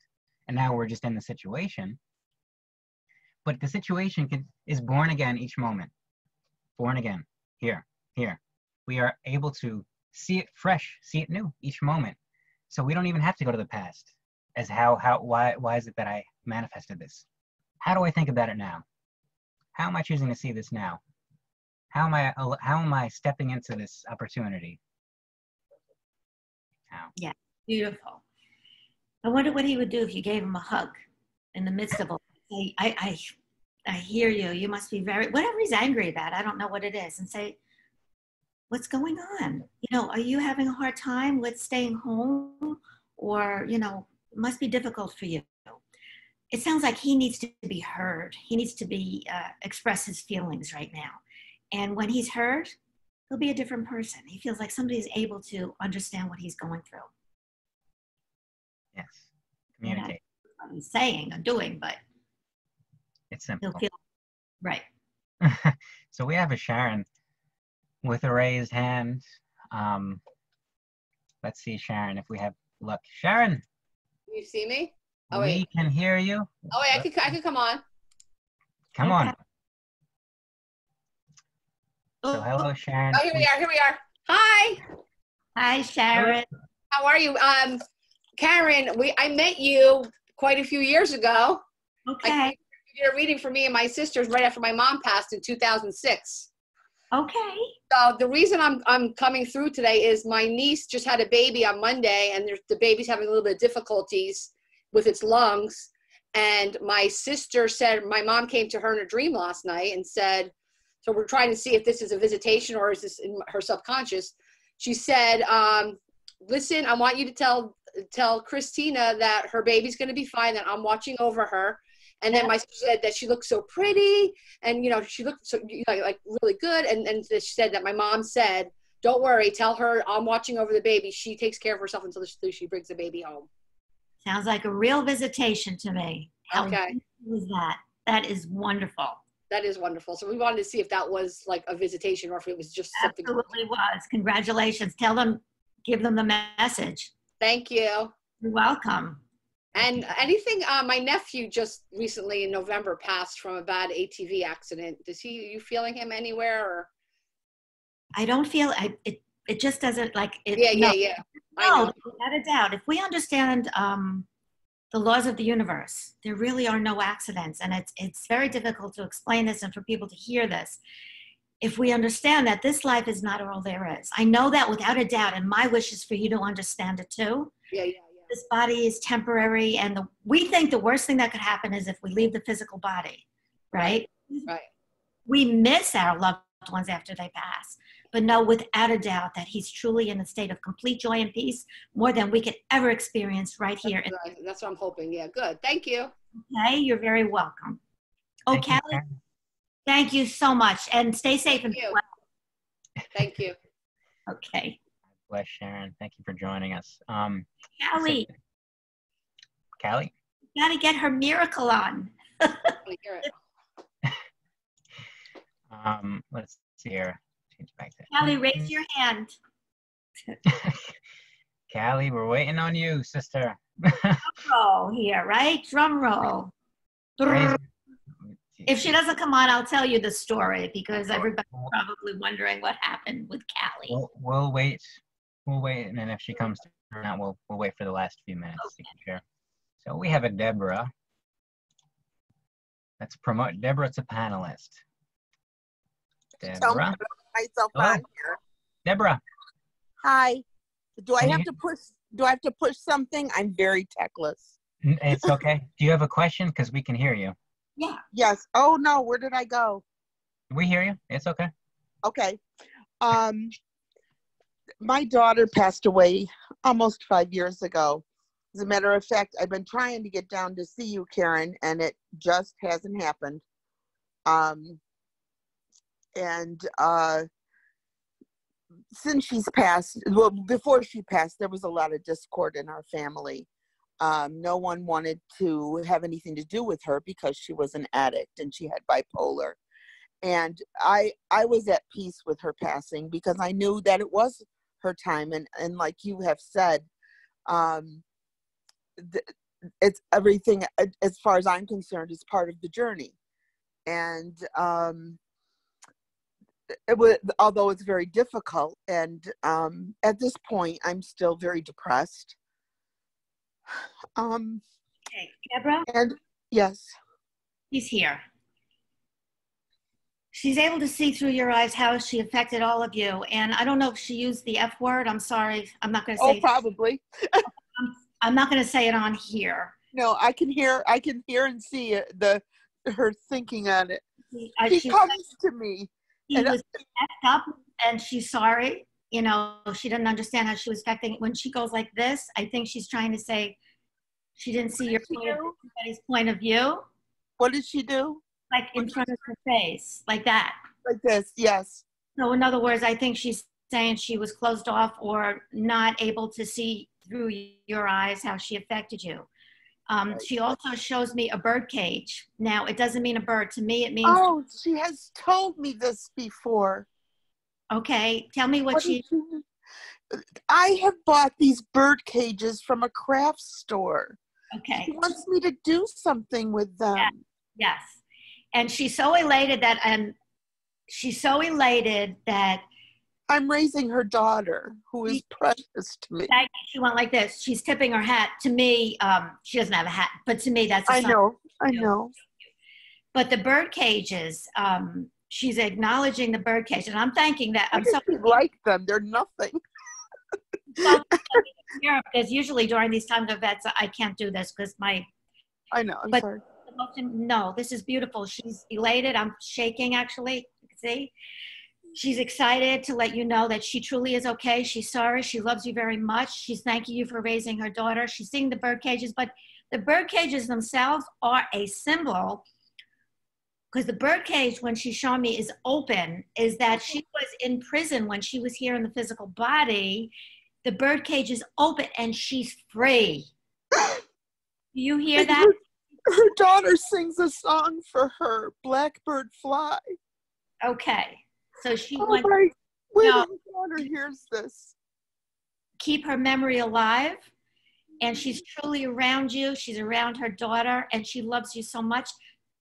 Speaker 1: And now we're just in the situation. But the situation is born again each moment. Born again, here. We are able to see it fresh, see it new each moment. So we don't even have to go to the past as why is it that I manifested this? How do I think about it now? How am I choosing to see this now? How am I stepping into this opportunity? How?
Speaker 2: Yeah, beautiful. I wonder what he would do if you gave him a hug in the midst of all. Say, I hear you. You must be whatever he's angry about. I don't know what it is. And say, what's going on? Are you having a hard time with staying home? Or, it must be difficult for you. It sounds like he needs to be heard. He needs to be express his feelings right now. And when he's heard, he'll be a different person. He feels like somebody's able to understand what he's going through.
Speaker 1: Yes, communicate.
Speaker 2: What he's saying or doing, but
Speaker 1: it's simple.
Speaker 2: He'll feel right.
Speaker 1: So we have a Sharon with a raised hand. Let's see, Sharon, if we have luck. Sharon.
Speaker 5: You see me? Oh,
Speaker 1: we can hear you.
Speaker 5: Oh wait, I could come on.
Speaker 1: Come on. So hello, Sharon.
Speaker 5: Oh, here we are. Hi.
Speaker 2: Hi, Sharon.
Speaker 5: How are you? Karen, I met you quite a few years ago.
Speaker 2: Okay.
Speaker 5: You did a reading for me and my sisters right after my mom passed in 2006.
Speaker 2: Okay.
Speaker 5: So the reason I'm coming through today is my niece just had a baby on Monday, and the baby's having a little bit of difficulties with its lungs. And my sister said, my mom came to her in a dream last night and said, so we're trying to see if this is a visitation or is this in her subconscious. She said, listen, I want you to tell Christina that her baby's going to be fine, that I'm watching over her. And then my sister said that she looked so pretty, and she looked so like really good. And she said that my mom said, don't worry, tell her I'm watching over the baby. She takes care of herself until she brings the baby home.
Speaker 2: Sounds like a real visitation to me. How
Speaker 5: okay.
Speaker 2: Was that? That is wonderful.
Speaker 5: That is wonderful. So we wanted to see if that was like a visitation or if it was just something.
Speaker 2: Absolutely was. Congratulations. Give them the message.
Speaker 5: Thank you.
Speaker 2: You're welcome.
Speaker 5: And anything, my nephew just recently in November passed from a bad ATV accident. You feeling him anywhere? Or?
Speaker 2: I don't feel it just doesn't like it.
Speaker 5: Yeah. I
Speaker 2: No,
Speaker 5: know.
Speaker 2: without a doubt. If we understand the laws of the universe, there really are no accidents, and it's very difficult to explain this and for people to hear this. If we understand that this life is not all there is, I know that without a doubt, and my wish is for you to understand it too.
Speaker 5: Yeah.
Speaker 2: This body is temporary, and we think the worst thing that could happen is if we leave the physical body, right?
Speaker 5: Right.
Speaker 2: We miss our loved ones after they pass. But know without a doubt that he's truly in a state of complete joy and peace, more than we could ever experience right here.
Speaker 5: That's what I'm hoping. Yeah, good. Thank you.
Speaker 2: Okay, you're very welcome. Oh,
Speaker 1: Thank you,
Speaker 2: Kelly,
Speaker 1: Karen.
Speaker 2: thank you so much. And stay safe and
Speaker 5: you.
Speaker 2: well.
Speaker 5: Thank you.
Speaker 2: Okay.
Speaker 1: Bless, Sharon. Thank you for joining us.
Speaker 2: Kelly,
Speaker 1: Callie?
Speaker 2: you got to get her miracle on.
Speaker 5: We hear it.
Speaker 1: Let's see here. Change back to
Speaker 2: Kelly, raise your hand.
Speaker 1: Callie, we're waiting on you, sister.
Speaker 2: Drum roll here, right? Drum roll. If she doesn't come on, I'll tell you the story because everybody's probably wondering what happened with Callie.
Speaker 1: We'll wait. We'll wait, and then if she comes through, we'll wait for the last few minutes to share. So we have a Deborah. Let's promote. Deborah's a panelist. Deborah.
Speaker 6: Myself
Speaker 1: Hello?
Speaker 6: on here.
Speaker 1: Deborah.
Speaker 6: Hi. Do I
Speaker 1: Can
Speaker 6: have
Speaker 1: you-
Speaker 6: to push? Do I have to push something? I'm very techless.
Speaker 1: It's okay. Do you have a question? Because we can hear you.
Speaker 2: Yeah.
Speaker 6: Yes. Oh no. Where did I go?
Speaker 1: We hear you. It's okay.
Speaker 6: Okay. My daughter passed away almost 5 years ago. As a matter of fact, I've been trying to get down to see you, Karen, and it just hasn't happened. Since she's passed, well, before she passed, there was a lot of discord in our family. No one wanted to have anything to do with her because she was an addict and she had bipolar. And I was at peace with her passing because I knew that it was her time. And like you have said, it's everything, as far as I'm concerned, is part of the journey. And it was, although it's very difficult, and at this point, I'm still very depressed.
Speaker 2: Okay, Deborah,
Speaker 6: And yes,
Speaker 2: she's here. She's able to see through your eyes how she affected all of you. And I don't know if she used the F word. I'm sorry. I'm not going to say.
Speaker 6: oh, probably.
Speaker 2: I'm not going to say it on here.
Speaker 6: No, I can hear and see her thinking on it. She
Speaker 2: She
Speaker 6: comes to me.
Speaker 2: She
Speaker 6: and
Speaker 2: was messed up and she's sorry. You know, she didn't understand how she was affecting. When she goes like this, I think she's trying to say she didn't see everybody's point of view.
Speaker 6: What did she do?
Speaker 2: Like in front of her face, like that.
Speaker 6: Like this, yes.
Speaker 2: So in other words, I think she's saying she was closed off or not able to see through your eyes how she affected you. She also shows me a bird cage. Now, it doesn't mean a bird. To me, it means...
Speaker 6: Oh, she has told me this before.
Speaker 2: Okay, tell me what she...
Speaker 6: I have bought these bird cages from a craft store.
Speaker 2: Okay.
Speaker 6: She wants me to do something with them.
Speaker 2: Yeah. Yes. And she's so elated that...
Speaker 6: I'm raising her daughter, who is precious to me.
Speaker 2: She went like this. She's tipping her hat. To me, she doesn't have a hat, but to me, that's a
Speaker 6: I
Speaker 2: sign.
Speaker 6: I know.
Speaker 2: But the bird cages, she's acknowledging the bird cage, and I'm thanking that. I'm so
Speaker 6: like them. They're nothing.
Speaker 2: Because usually during these times of events, I can't do this because my...
Speaker 6: I know, I'm sorry.
Speaker 2: No, this is beautiful. She's elated. I'm shaking, actually. You can see. She's excited to let you know that she truly is okay. She's sorry. She loves you very much. She's thanking you for raising her daughter. She's seeing the bird cages, but the bird cages themselves are a symbol, because the bird cage, when she's showing me, is open, is that she was in prison when she was here in the physical body. The bird cage is open and she's free. Do you hear that?
Speaker 6: Her daughter sings a song for her, Blackbird Fly.
Speaker 2: Okay. So she
Speaker 6: When
Speaker 2: went,
Speaker 6: her
Speaker 2: no,
Speaker 6: daughter hears this.
Speaker 2: keep her memory alive. And she's truly around you. She's around her daughter and she loves you so much.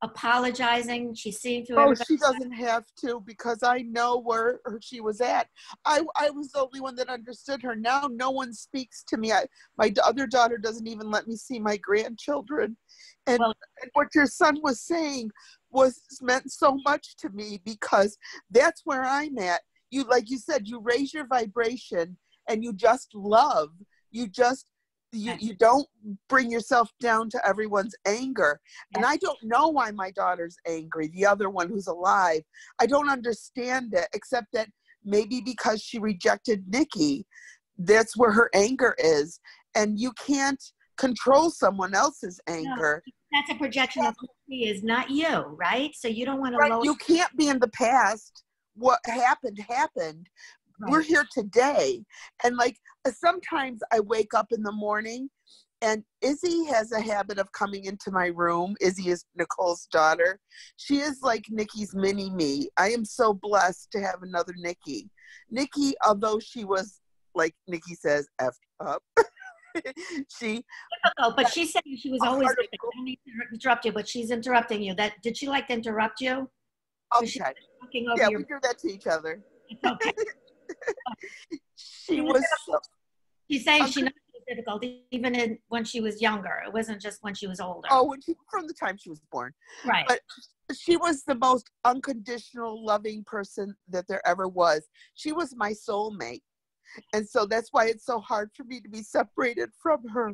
Speaker 2: apologizing. She's seeing through
Speaker 6: Oh,
Speaker 2: everybody.
Speaker 6: she doesn't have to, because I know where she was at. I was the only one that understood her. Now no one speaks to me. My other daughter doesn't even let me see my grandchildren. And,
Speaker 2: Well,
Speaker 6: and what your son was saying meant so much to me, because that's where I'm at. You, like you said, you raise your vibration and you just love. You don't bring yourself down to everyone's anger. And I don't know why my daughter's angry, the other one who's alive. I don't understand it, except that maybe because she rejected Nikki, that's where her anger is. And you can't control someone else's anger.
Speaker 2: No, that's a projection of who she is, not you, right? So you don't want to lower.
Speaker 6: You can't be in the past. What happened. Right. We're here today. And like, sometimes I wake up in the morning and Izzy has a habit of coming into my room. Izzy is Nicole's daughter. She is like Nikki's mini me. I am so blessed to have another Nikki. Nikki, although she was, like Nikki says, effed up.
Speaker 2: But she's saying she was always, I don't need to interrupt you, but she's interrupting you. Did she like to interrupt you?
Speaker 6: Okay. Yeah, we do that to each other.
Speaker 2: It's okay.
Speaker 6: She was
Speaker 2: she's saying she knows it was difficult even when she was younger. It wasn't just when she was older.
Speaker 6: Oh, from the time she was born.
Speaker 2: Right.
Speaker 6: But she was the most unconditional, loving person that there ever was. She was my soulmate. And so that's why it's so hard for me to be separated from her.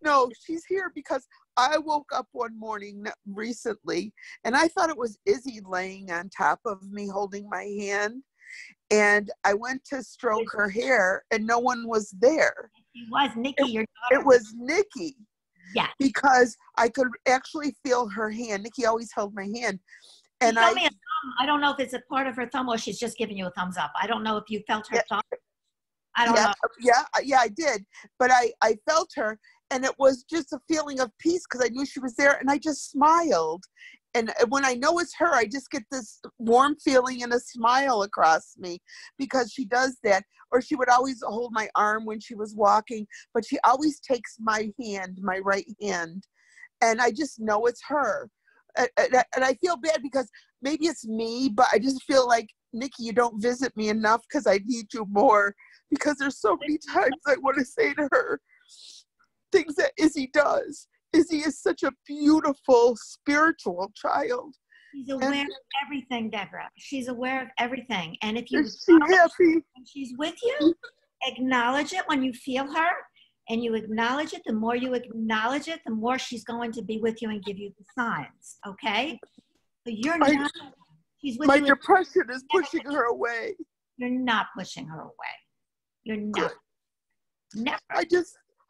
Speaker 6: No, she's here because I woke up one morning recently and I thought it was Izzy laying on top of me holding my hand. And I went to stroke her hair and no one was there.
Speaker 2: It was Nikki, your daughter.
Speaker 6: It was Nikki.
Speaker 2: Yeah.
Speaker 6: Because I could actually feel her hand. Nikki always held my hand. And
Speaker 2: me a thumb. I don't know if it's a part of her thumb or she's just giving you a thumbs up. I don't know if you felt her thumb. I don't know.
Speaker 6: Yeah, I did. But I felt her, and it was just a feeling of peace because I knew she was there, and I just smiled. And when I know it's her, I just get this warm feeling and a smile across me because she does that. Or she would always hold my arm when she was walking, but she always takes my hand, my right hand, and I just know it's her. And I feel bad because maybe it's me, but I just feel like, Nikki, you don't visit me enough because I need you more, because there's so many times I want to say to her things that Izzy does. Izzy is such a beautiful, spiritual child.
Speaker 2: She's aware of everything, Deborah. She's aware of everything. And if you
Speaker 6: happy
Speaker 2: when she's with you, acknowledge it when you feel her. And you acknowledge it, the more you acknowledge it, the more she's going to be with you and give you the signs, okay? But you're not, she's with you.
Speaker 6: My depression is pushing her away.
Speaker 2: You're not pushing her away. You're not. Never.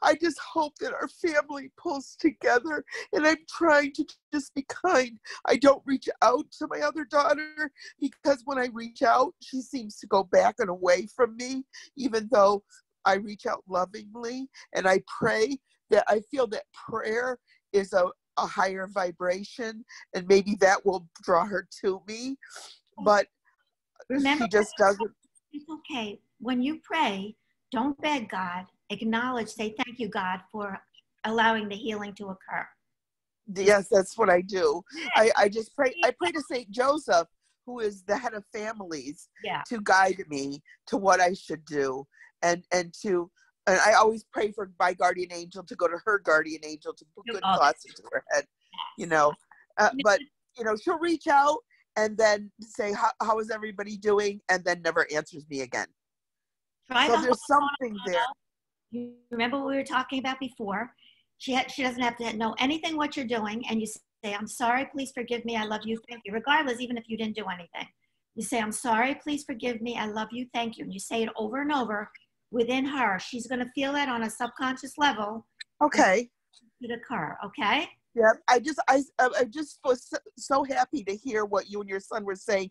Speaker 6: I just hope that our family pulls together, and I'm trying to just be kind. I don't reach out to my other daughter because when I reach out, she seems to go back and away from me, even though I reach out lovingly, and I pray. That I feel that prayer is a higher vibration, and maybe that will draw her to me, but
Speaker 2: remember,
Speaker 6: she just doesn't.
Speaker 2: It's okay. When you pray, don't beg God. Acknowledge, say thank you, God, for allowing the healing to occur.
Speaker 6: Yes, that's what I do. I just pray. I pray to Saint Joseph, who is the head of families, to guide me to what I should do. And I always pray for my guardian angel to go to her guardian angel to put good thoughts into her head, but she'll reach out and then say, how is everybody doing? And then never answers me again. So there's something there.
Speaker 2: You remember what we were talking about before? She doesn't have to know anything what you're doing, and you say, I'm sorry, please forgive me, I love you, thank you, regardless, even if you didn't do anything. You say, I'm sorry, please forgive me, I love you, thank you. And you say it over and over within her. She's going to feel that on a subconscious level.
Speaker 6: Okay.
Speaker 2: It occur, okay?
Speaker 6: Yeah, I just was so happy to hear what you and your son were saying.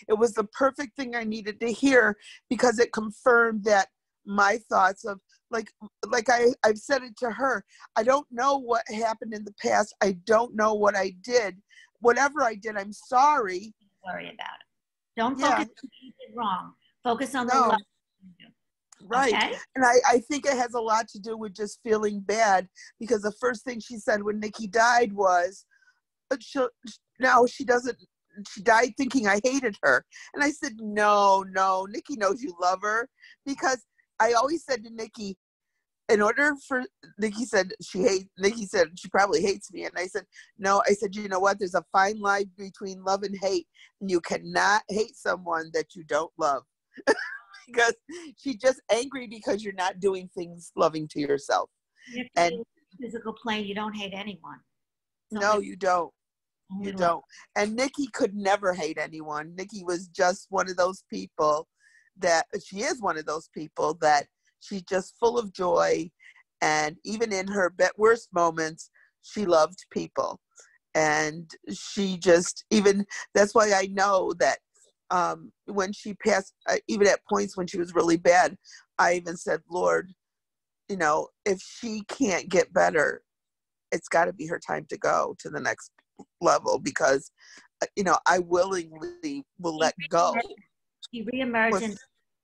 Speaker 6: It was the perfect thing I needed to hear because it confirmed that my thoughts of, like I've said it to her, I don't know what happened in the past. I don't know what I did. Whatever I did, I'm sorry.
Speaker 2: Don't worry about it. Don't focus on what you did wrong. Focus on the love.
Speaker 6: Right.
Speaker 2: Okay?
Speaker 6: And I think it has a lot to do with just feeling bad, because the first thing she said when Nikki died was, no, she doesn't. She died thinking I hated her. And I said, no, Nikki knows you love her. Because I always said to Nikki, in order for, Nikki said she probably hates me. And I said, no, I said, you know what? There's a fine line between love and hate. And you cannot hate someone that you don't love. Because she's just angry because you're not doing things loving to yourself. And
Speaker 2: physical plane, you don't hate anyone. So
Speaker 6: no, you don't. You don't. And Nikki could never hate anyone. Nikki was just one of those people she is one of those people that she's just full of joy. And even in her worst moments, she loved people. And she just, that's why I know that when she passed, even at points when she was really bad, I even said, Lord, if she can't get better, it's got to be her time to go to the next level, because I willingly will let go.
Speaker 2: She reemerged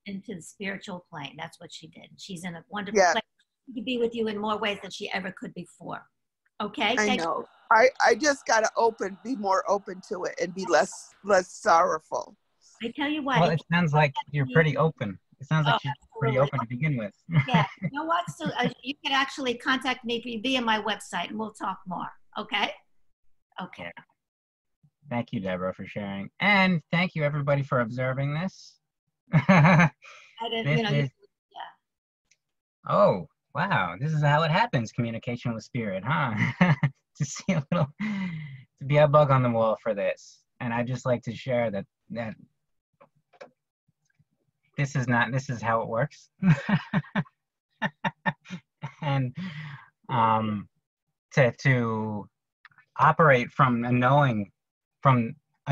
Speaker 2: into the spiritual plane. That's what she did. She's in a wonderful place. She could be with you in more ways than she ever could before. Okay?
Speaker 6: I know. I just got to be more open to it and be less sorrowful.
Speaker 2: I tell you what.
Speaker 1: Well, it sounds like you're pretty open. It sounds like she's pretty open to begin with.
Speaker 2: Yeah. You know what? So you can actually contact me via my website and we'll talk more. Okay? Okay.
Speaker 1: Thank you, Deborah, for sharing. And thank you, everybody, for observing this. Oh, wow. This is how it happens, communication with spirit, huh? To be a bug on the wall for this. And I'd just like to share that this is how it works. And to operate from a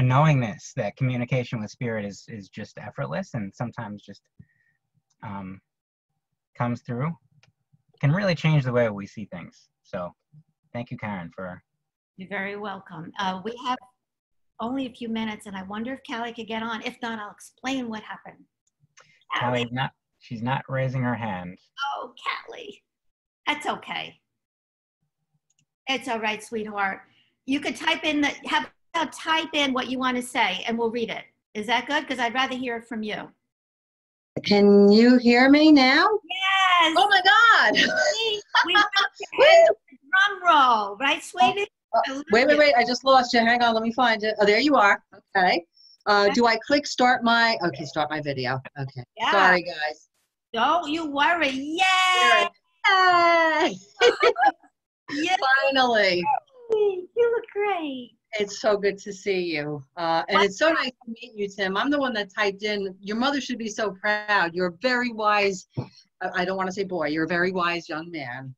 Speaker 1: knowingness that communication with spirit is just effortless and sometimes just comes through, can really change the way we see things. So thank you, Karen, for...
Speaker 2: You're very welcome. We have only a few minutes, and I wonder if Callie could get on. If not, I'll explain what happened.
Speaker 1: Callie, she's not raising her hand.
Speaker 2: Oh, Callie. That's okay. It's all right, sweetheart. You could type in type in what you want to say, and we'll read it. Is that good? Because I'd rather hear it from you.
Speaker 7: Can you hear me now?
Speaker 2: Yes.
Speaker 7: Oh my God.
Speaker 2: We want to drum roll, right, sweetie?
Speaker 7: Wait. I just lost you. Hang on. Let me find it. Oh, there you are. Okay. Do I click start my video? Okay. Yeah. Sorry, guys.
Speaker 2: Don't you worry. Yay!
Speaker 7: Yay!
Speaker 2: Yay!
Speaker 7: Finally.
Speaker 2: You look great.
Speaker 7: It's so good to see you. And it's so nice to meet you, Tim. I'm the one that typed in, your mother should be so proud. You're a very wise, I don't want to say boy, you're a very wise young man.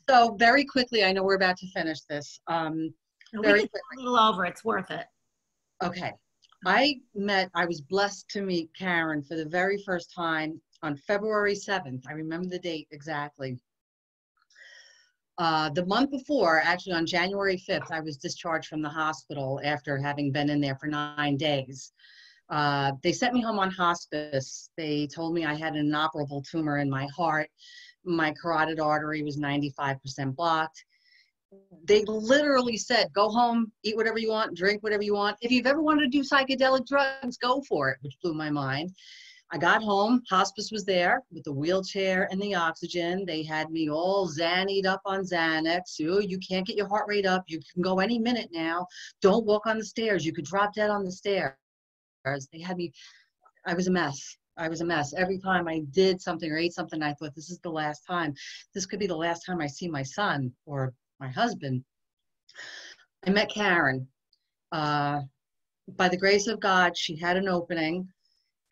Speaker 7: So very quickly, I know we're about to finish this. Very quickly.
Speaker 2: A little over, it's worth it.
Speaker 7: Okay. I was blessed to meet Karen for the very first time on February 7th. I remember the date exactly. The month before, actually on January 5th, I was discharged from the hospital after having been in there for 9 days. They sent me home on hospice. They told me I had an inoperable tumor in my heart. My carotid artery was 95% blocked. They literally said, go home, eat whatever you want, drink whatever you want. If you've ever wanted to do psychedelic drugs, go for it, which blew my mind. I got home, hospice was there with the wheelchair and the oxygen. They had me all zannied up on Xanax. Oh, you can't get your heart rate up. You can go any minute now. Don't walk on the stairs. You could drop dead on the stairs. They had me, I was a mess. I was a mess. Every time I did something or ate something, I thought, this is the last time. This could be the last time I see my son or my husband. I met Karen. By the grace of God, she had an opening.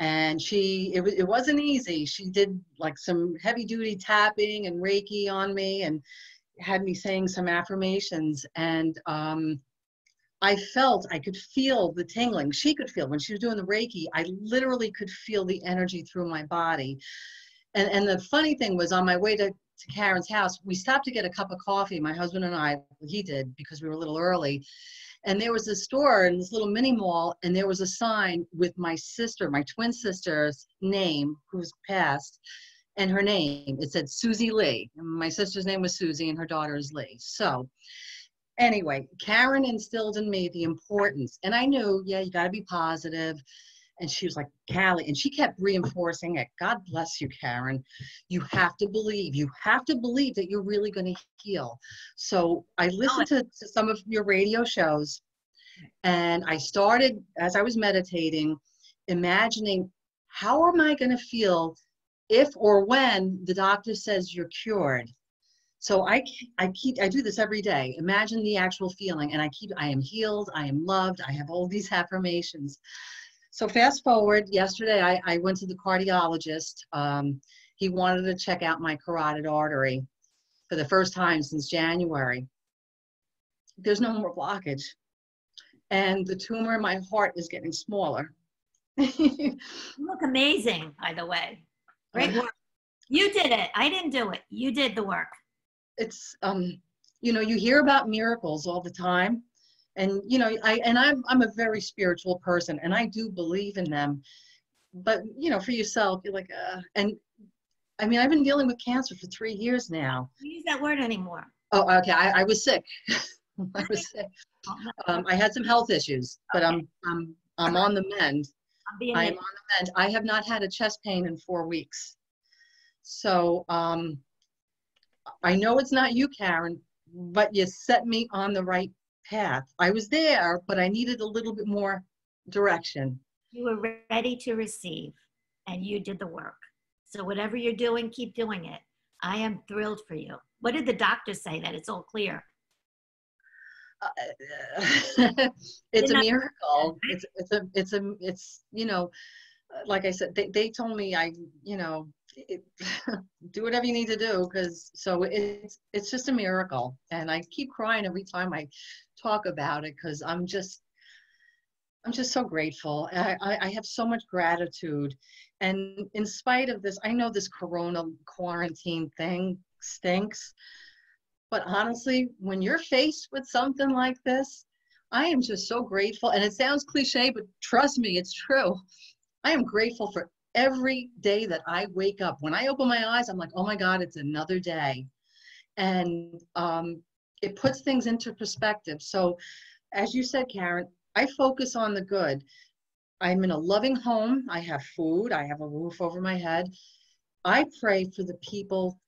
Speaker 7: And it wasn't easy. She did like some heavy duty tapping and Reiki on me and had me saying some affirmations. And I could feel the tingling. She could feel when she was doing the Reiki, I literally could feel the energy through my body. And the funny thing was, on my way to Karen's house, we stopped to get a cup of coffee, my husband and I, he did because we were a little early. And there was a store in this little mini mall, and there was a sign with my sister, my twin sister's name, who's passed, and her name. It said Susie Lee. And my sister's name was Susie, and her daughter is Lee. So Anyway, Karen instilled in me the importance, and I knew, yeah, you got to be positive. And she was like, Callie, and she kept reinforcing it. God bless you, Karen. You have to believe. You have to believe that you're really going to heal. So I listened to some of your radio shows, and I started, as I was meditating, imagining, how am I going to feel if or when the doctor says you're cured? So I do this every day. Imagine the actual feeling, and I am healed, I am loved, I have all these affirmations. So fast forward, yesterday I went to the cardiologist. He wanted to check out my carotid artery for the first time since January. There's no more blockage. And the tumor in my heart is getting smaller.
Speaker 2: You look amazing, by the way. Great work. You did it. I didn't do it. You did the work.
Speaker 7: It's, you know, you hear about miracles all the time. And, you know, I'm a very spiritual person, and I do believe in them. But, you know, for yourself, you're like, and I mean, I've been dealing with cancer for 3 years now.
Speaker 2: Don't use that word anymore.
Speaker 7: Oh, okay. I was sick. I was sick. I had some health issues, but I'm on the mend. I am on the mend. I have not had a chest pain in 4 weeks. So I know it's not you, Karen, but you set me on the right path. I was there, but I needed a little bit more direction.
Speaker 2: You were ready to receive, and you did the work. So whatever you're doing, keep doing it. I am thrilled for you. What did the doctor say, that it's all clear?
Speaker 7: It's a miracle. It's you know, like I said, they told me do whatever you need to do, because so it's just a miracle. And I keep crying every time I talk about it, because I'm just so grateful. I have so much gratitude. And in spite of this, I know this corona quarantine thing stinks, but honestly, when you're faced with something like this, I am just so grateful. And it sounds cliche, but trust me, it's true. I am grateful for every day that I wake up. When I open my eyes, I'm like, oh my God, it's another day. And it puts things into perspective. So as you said, Karen, I focus on the good. I'm in a loving home. I have food. I have a roof over my head. I pray for the people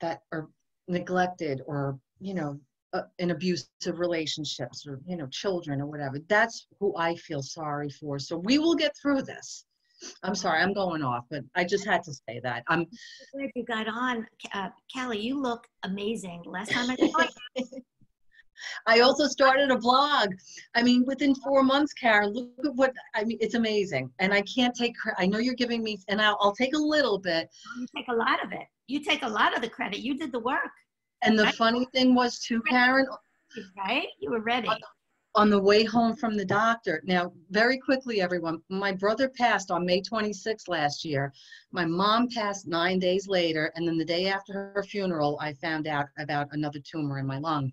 Speaker 7: that are neglected, or, you know, in abusive relationships, or, you know, children or whatever. That's who I feel sorry for. So we will get through this. I'm sorry, I'm going off, but I just had to say that. I'm
Speaker 2: glad you got on. Callie, you look amazing. Last time I saw you.
Speaker 7: I also started a blog. I mean, within 4 months, Karen, look at what, I mean, it's amazing. And I can't take, I know you're giving me, and I'll take a little bit.
Speaker 2: You take a lot of it. You take a lot of the credit. You did the work.
Speaker 7: And the funny thing was too, Karen.
Speaker 2: Right? You were ready.
Speaker 7: On the way home from the doctor. Now, very quickly, everyone, my brother passed on May 26th last year. My mom passed 9 days later. And then the day after her funeral, I found out about another tumor in my lung.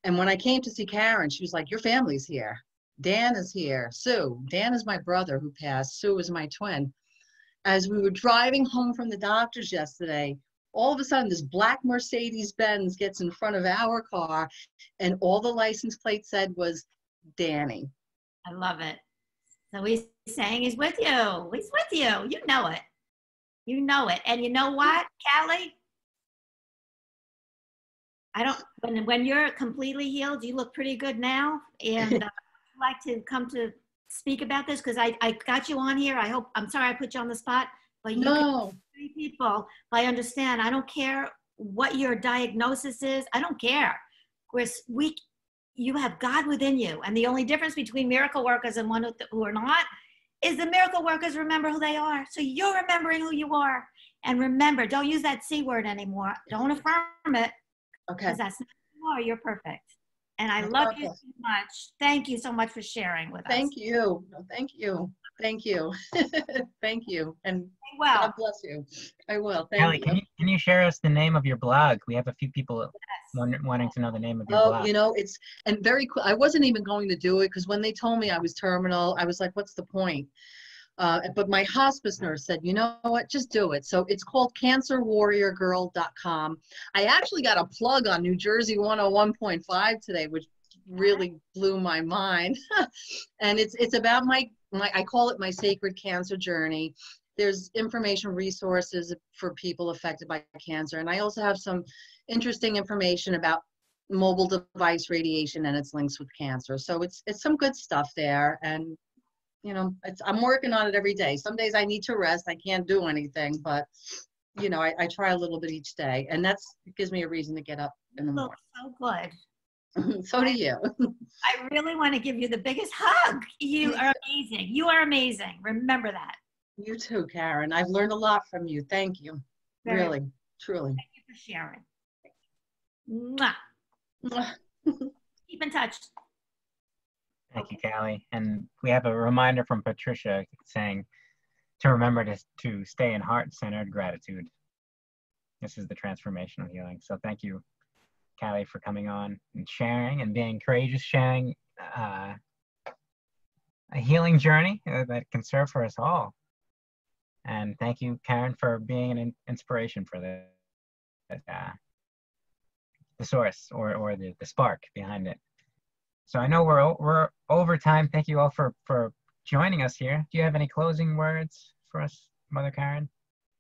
Speaker 7: And when I came to see Karen, she was like, your family's here. Dan is here. Sue. Dan is my brother who passed. Sue is my twin. As we were driving home from the doctor's yesterday, all of a sudden this black Mercedes-Benz gets in front of our car, and all the license plate said was Danny.
Speaker 2: I love it. So he's saying he's with you. He's with you. You know it. You know it. And you know what, Callie? When you're completely healed, you look pretty good now. And I'd like to come to speak about this, because I got you on here. I'm sorry I put you on the spot, but you can 3 people. But I understand. I don't care what your diagnosis is. I don't care. You have God within you. And the only difference between miracle workers and one who are not is the miracle workers remember who they are. So you're remembering who you are. And remember, don't use that C word anymore. Don't affirm it.
Speaker 7: Okay.
Speaker 2: Because that's not who you are. You're perfect. And I love you so much. Thank you so much for sharing with us.
Speaker 7: Thank you. Thank you. Thank you. Thank you. And God bless you. I will. Thank you.
Speaker 1: Can you share us the name of your blog? We have a few people wanting to know the name of your blog.
Speaker 7: You know, I wasn't even going to do it, because when they told me I was terminal, I was like, what's the point? But my hospice nurse said, you know what, just do it. So it's called cancerwarriorgirl.com. I actually got a plug on New Jersey 101.5 today, which really blew my mind. And it's about my, I call it my sacred cancer journey. There's information resources for people affected by cancer. And I also have some interesting information about mobile device radiation and its links with cancer. So it's some good stuff there. And you know, I'm working on it every day. Some days I need to rest. I can't do anything, but you know, I try a little bit each day, and it gives me a reason to get up in the morning.
Speaker 2: So good.
Speaker 7: So do you.
Speaker 2: I really want to give you the biggest hug. You are amazing. You are amazing. Remember that.
Speaker 7: You too, Karen. I've learned a lot from you. Thank you. Really, truly.
Speaker 2: Thank you for sharing. Mwah. Keep in touch.
Speaker 1: Thank you, Callie. And we have a reminder from Patricia saying to remember to stay in heart-centered gratitude. This is the transformational healing. So thank you, Callie, for coming on and sharing and being courageous, sharing a healing journey that can serve for us all. And thank you, Karen, for being an inspiration for the source or the spark behind it. So I know we're over time. Thank you all for joining us here. Do you have any closing words for us, Mother Karen?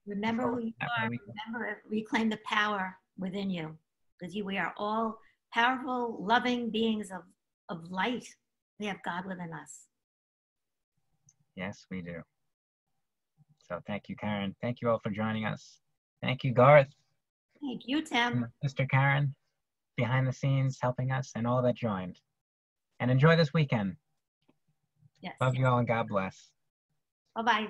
Speaker 2: Remember who you are. Remember, reclaim the power within you, because we are all powerful, loving beings of light. We have God within us.
Speaker 1: Yes, we do. So thank you, Karen. Thank you all for joining us. Thank you, Garth.
Speaker 2: Thank you, Tim.
Speaker 1: And Sister Karen, behind the scenes, helping us, and all that joined. And enjoy this weekend.
Speaker 2: Yes.
Speaker 1: Love you all and God bless.
Speaker 2: Bye-bye.